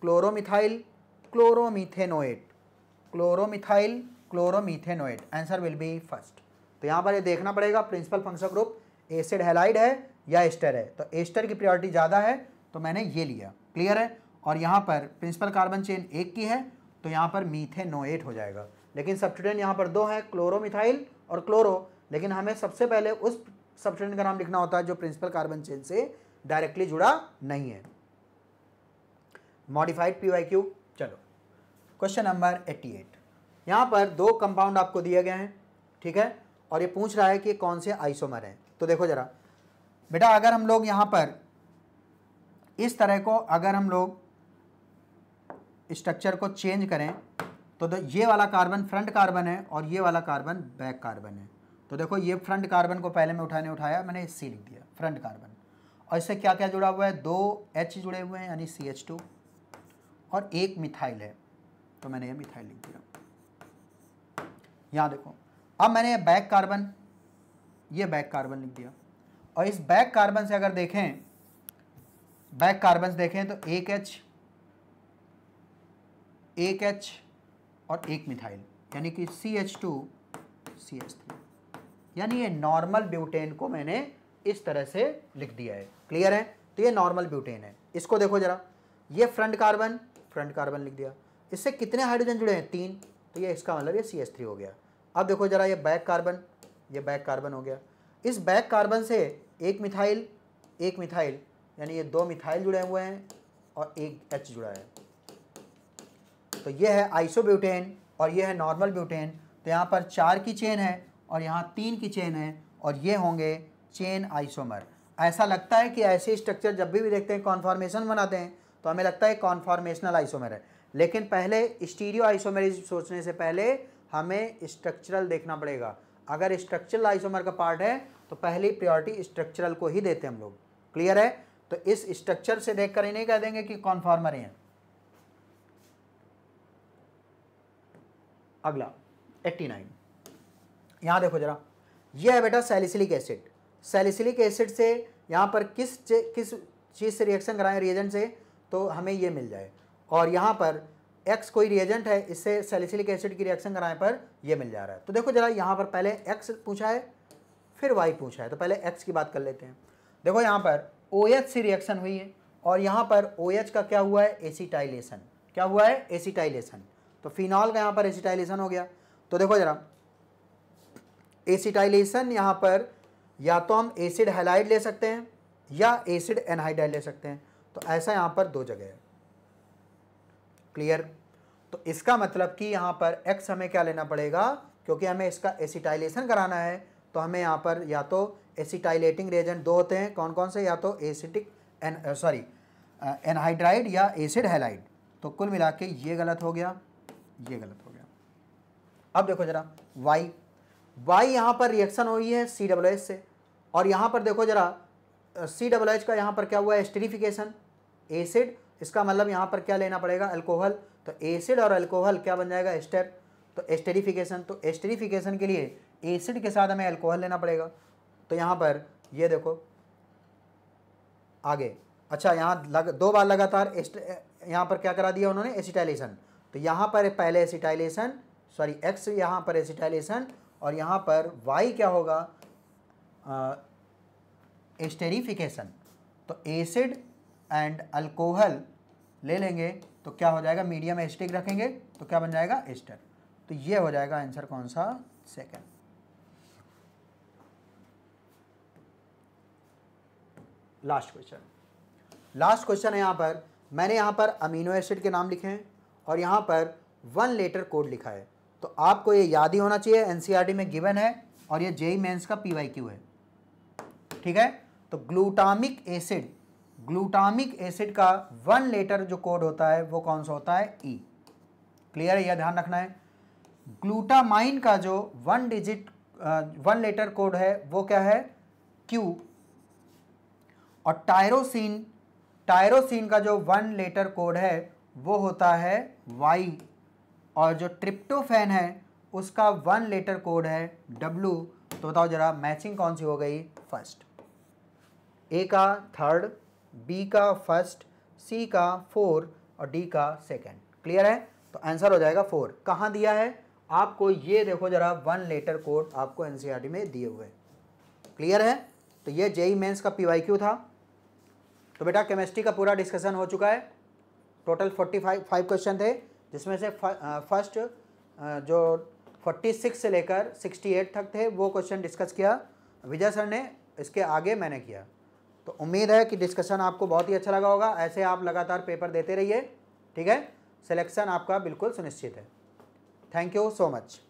chloromethyl, chloromethanoate, chloromethyl, chloromethanoate, answer will be 1st। तो यहाँ पर ये देखना पड़ेगा principal function group acid halide है या एस्टर है, तो एस्टर की प्रायोरिटी ज़्यादा है तो मैंने ये लिया, क्लियर है। और यहाँ पर प्रिंसिपल कार्बन चेन 1 की है तो यहाँ पर मीथेनोएट हो जाएगा, लेकिन सब्स्टिट्यूएंट यहाँ पर 2 है, क्लोरोमिथाइल और क्लोरो, लेकिन हमें सबसे पहले उस सब्स्टिट्यूएंट का नाम लिखना होता है जो प्रिंसिपल कार्बन चेन से डायरेक्टली जुड़ा नहीं है। मॉडिफाइड PYQ, चलो क्वेश्चन नंबर 88, यहाँ पर 2 कंपाउंड आपको दिए गए हैं, ठीक है, और ये पूछ रहा है कि कौन से आइसोमर हैं। तो देखो जरा बेटा, अगर हम लोग यहाँ पर इस तरह को अगर हम लोग स्ट्रक्चर को चेंज करें तो ये वाला कार्बन फ्रंट कार्बन है और ये वाला कार्बन बैक कार्बन है। तो देखो, ये फ्रंट कार्बन को पहले मैं उठाया मैंने C लिख दिया, फ्रंट कार्बन, और इससे क्या क्या जुड़ा हुआ है, 2 H जुड़े हुए हैं यानी CH2 और एक मिथाइल है, तो मैंने ये मिथाइल लिख दिया। यहाँ देखो, अब मैंने ये बैक कार्बन लिख दिया, और इस बैक कार्बन से अगर देखें, बैक कार्बन देखें तो एक H और एक मिथाइल, यानी कि CH2 CH3, यानी ये नॉर्मल ब्यूटेन को मैंने इस तरह से लिख दिया है, क्लियर है। तो ये नॉर्मल ब्यूटेन है। इसको देखो जरा, ये फ्रंट कार्बन लिख दिया, इससे कितने हाइड्रोजन जुड़े हैं, 3, तो ये इसका मतलब ये CH3 हो गया। अब देखो जरा, ये बैक कार्बन हो गया, इस बैक कार्बन से एक मिथाइल यानी ये 2 मिथाइल जुड़े हुए हैं और एक H जुड़ा है, तो ये है आइसोब्यूटेन और ये है नॉर्मल ब्यूटेन। तो यहाँ पर 4 की चेन है और यहाँ 3 की चेन है और ये होंगे चेन आइसोमर। ऐसा लगता है कि ऐसे स्ट्रक्चर जब भी देखते हैं, कॉन्फॉर्मेशन बनाते हैं, तो हमें लगता है कॉन्फॉर्मेशनल आइसोमर है, लेकिन पहले स्टीरियो आइसोमर सोचने से पहले हमें स्ट्रक्चरल देखना पड़ेगा। अगर स्ट्रक्चरल आइसोमर का पार्ट है तो पहली प्रायोरिटी स्ट्रक्चरल को ही देते हैं हम लोग, क्लियर है। तो इस स्ट्रक्चर से देखकर ही नहीं कह देंगे कि कॉन्फॉर्मर हैं। अगला 89, यहाँ देखो जरा, यह है बेटा सैलिसिलिक एसिड। सैलिसिलिक एसिड से यहाँ पर किस चीज़ से रिएक्शन कराएं, रिएजेंट से, तो हमें ये मिल जाए। और यहाँ पर X कोई रिएजेंट है, इससे सैलिसिलिक एसिड की रिएक्शन कराएं पर ये मिल जा रहा है। तो देखो जरा, यहाँ पर पहले X पूछा है फिर Y पूछा है, तो पहले X की बात कर लेते हैं। देखो यहाँ पर OH से रिएक्शन हुई है और यहाँ पर OH का क्या हुआ है, एसिटाइलेशन। क्या हुआ है, एसिटाइलेशन। तो फिनॉल का यहाँ पर एसिटाइलेशन हो गया। तो देखो जरा, एसिटाइलेशन यहाँ पर या तो हम एसिड हैलाइड ले सकते हैं या एसिड एनहाइड्राइड ले सकते हैं, तो ऐसा यहाँ पर दो जगह है। क्लियर? तो इसका मतलब कि यहाँ पर x हमें क्या लेना पड़ेगा, क्योंकि हमें इसका एसिटाइलेशन कराना है, तो हमें यहाँ पर या तो एसिटाइलेटिंग रिएजेंट दो होते हैं, कौन कौन से, या तो एसिटिक एनहाइड्राइड या एसिड हैलाइड। तो कुल मिला के ये गलत हो गया, ये गलत हो गया। अब देखो जरा y यहाँ पर रिएक्शन हुई है COOH से, और यहाँ पर देखो जरा COOH का यहाँ पर क्या हुआ है, एस्टरिफिकेशन, एसिड, इसका मतलब यहाँ पर क्या लेना पड़ेगा, अल्कोहल। तो एसिड और अल्कोहल क्या बन जाएगा, एस्टर, तो एस्टरिफिकेशन। तो एस्टरिफिकेशन के लिए एसिड के साथ हमें अल्कोहल लेना पड़ेगा। तो यहाँ पर ये देखो आगे, अच्छा यहाँ दो बार लगातार यहाँ पर क्या करा दिया उन्होंने, एसिटाइलेशन। तो यहाँ पर पहले एसिटाइलेशन, सॉरी x यहाँ पर एसिटाइलेशन, और यहाँ पर y क्या होगा, एस्टेरिफिकेशन। तो एसिड एंड अल्कोहल ले लेंगे तो क्या हो जाएगा, मीडियम एसिडिक रखेंगे तो क्या बन जाएगा, एस्टर। तो ये हो जाएगा आंसर कौन सा, सेकंड। लास्ट क्वेश्चन है। यहाँ पर मैंने यहाँ पर अमीनो एसिड के नाम लिखे हैं और यहाँ पर 1 लेटर कोड लिखा है। तो आपको ये याद ही होना चाहिए, एनसीईआरटी में गिवन है और ये जेईई मेंस का PYQ है, ठीक है। तो ग्लूटामिक एसिड का 1 लेटर जो कोड होता है वो कौन सा होता है, E। क्लियर है, यह ध्यान रखना है। ग्लूटामाइन का जो 1 लेटर कोड है वो क्या है, Q। और टायरोसिन का जो 1 लेटर कोड है वो होता है Y। और जो ट्रिप्टोफैन है उसका 1 लेटर कोड है W। तो बताओ जरा मैचिंग कौन सी हो गई, फर्स्ट। A का 3rd, B का 1st, C का 4 और D का 2nd। क्लियर है? तो आंसर हो जाएगा 4। कहाँ दिया है आपको, ये देखो जरा 1 लेटर कोड आपको एनसीईआरटी में दिए हुए। क्लियर है? तो ये जेईई मेंस का PYQ था। तो बेटा केमिस्ट्री का पूरा डिस्कशन हो चुका है। टोटल 45 क्वेश्चन थे, जिसमें से फर्स्ट जो 46 से लेकर 68 तक थे वो क्वेश्चन डिस्कस किया विजय सर ने, इसके आगे मैंने किया। तो उम्मीद है कि डिस्कशन आपको बहुत ही अच्छा लगा होगा। ऐसे आप लगातार पेपर देते रहिए, ठीक है। सिलेक्शन आपका बिल्कुल सुनिश्चित है। Thank you so much.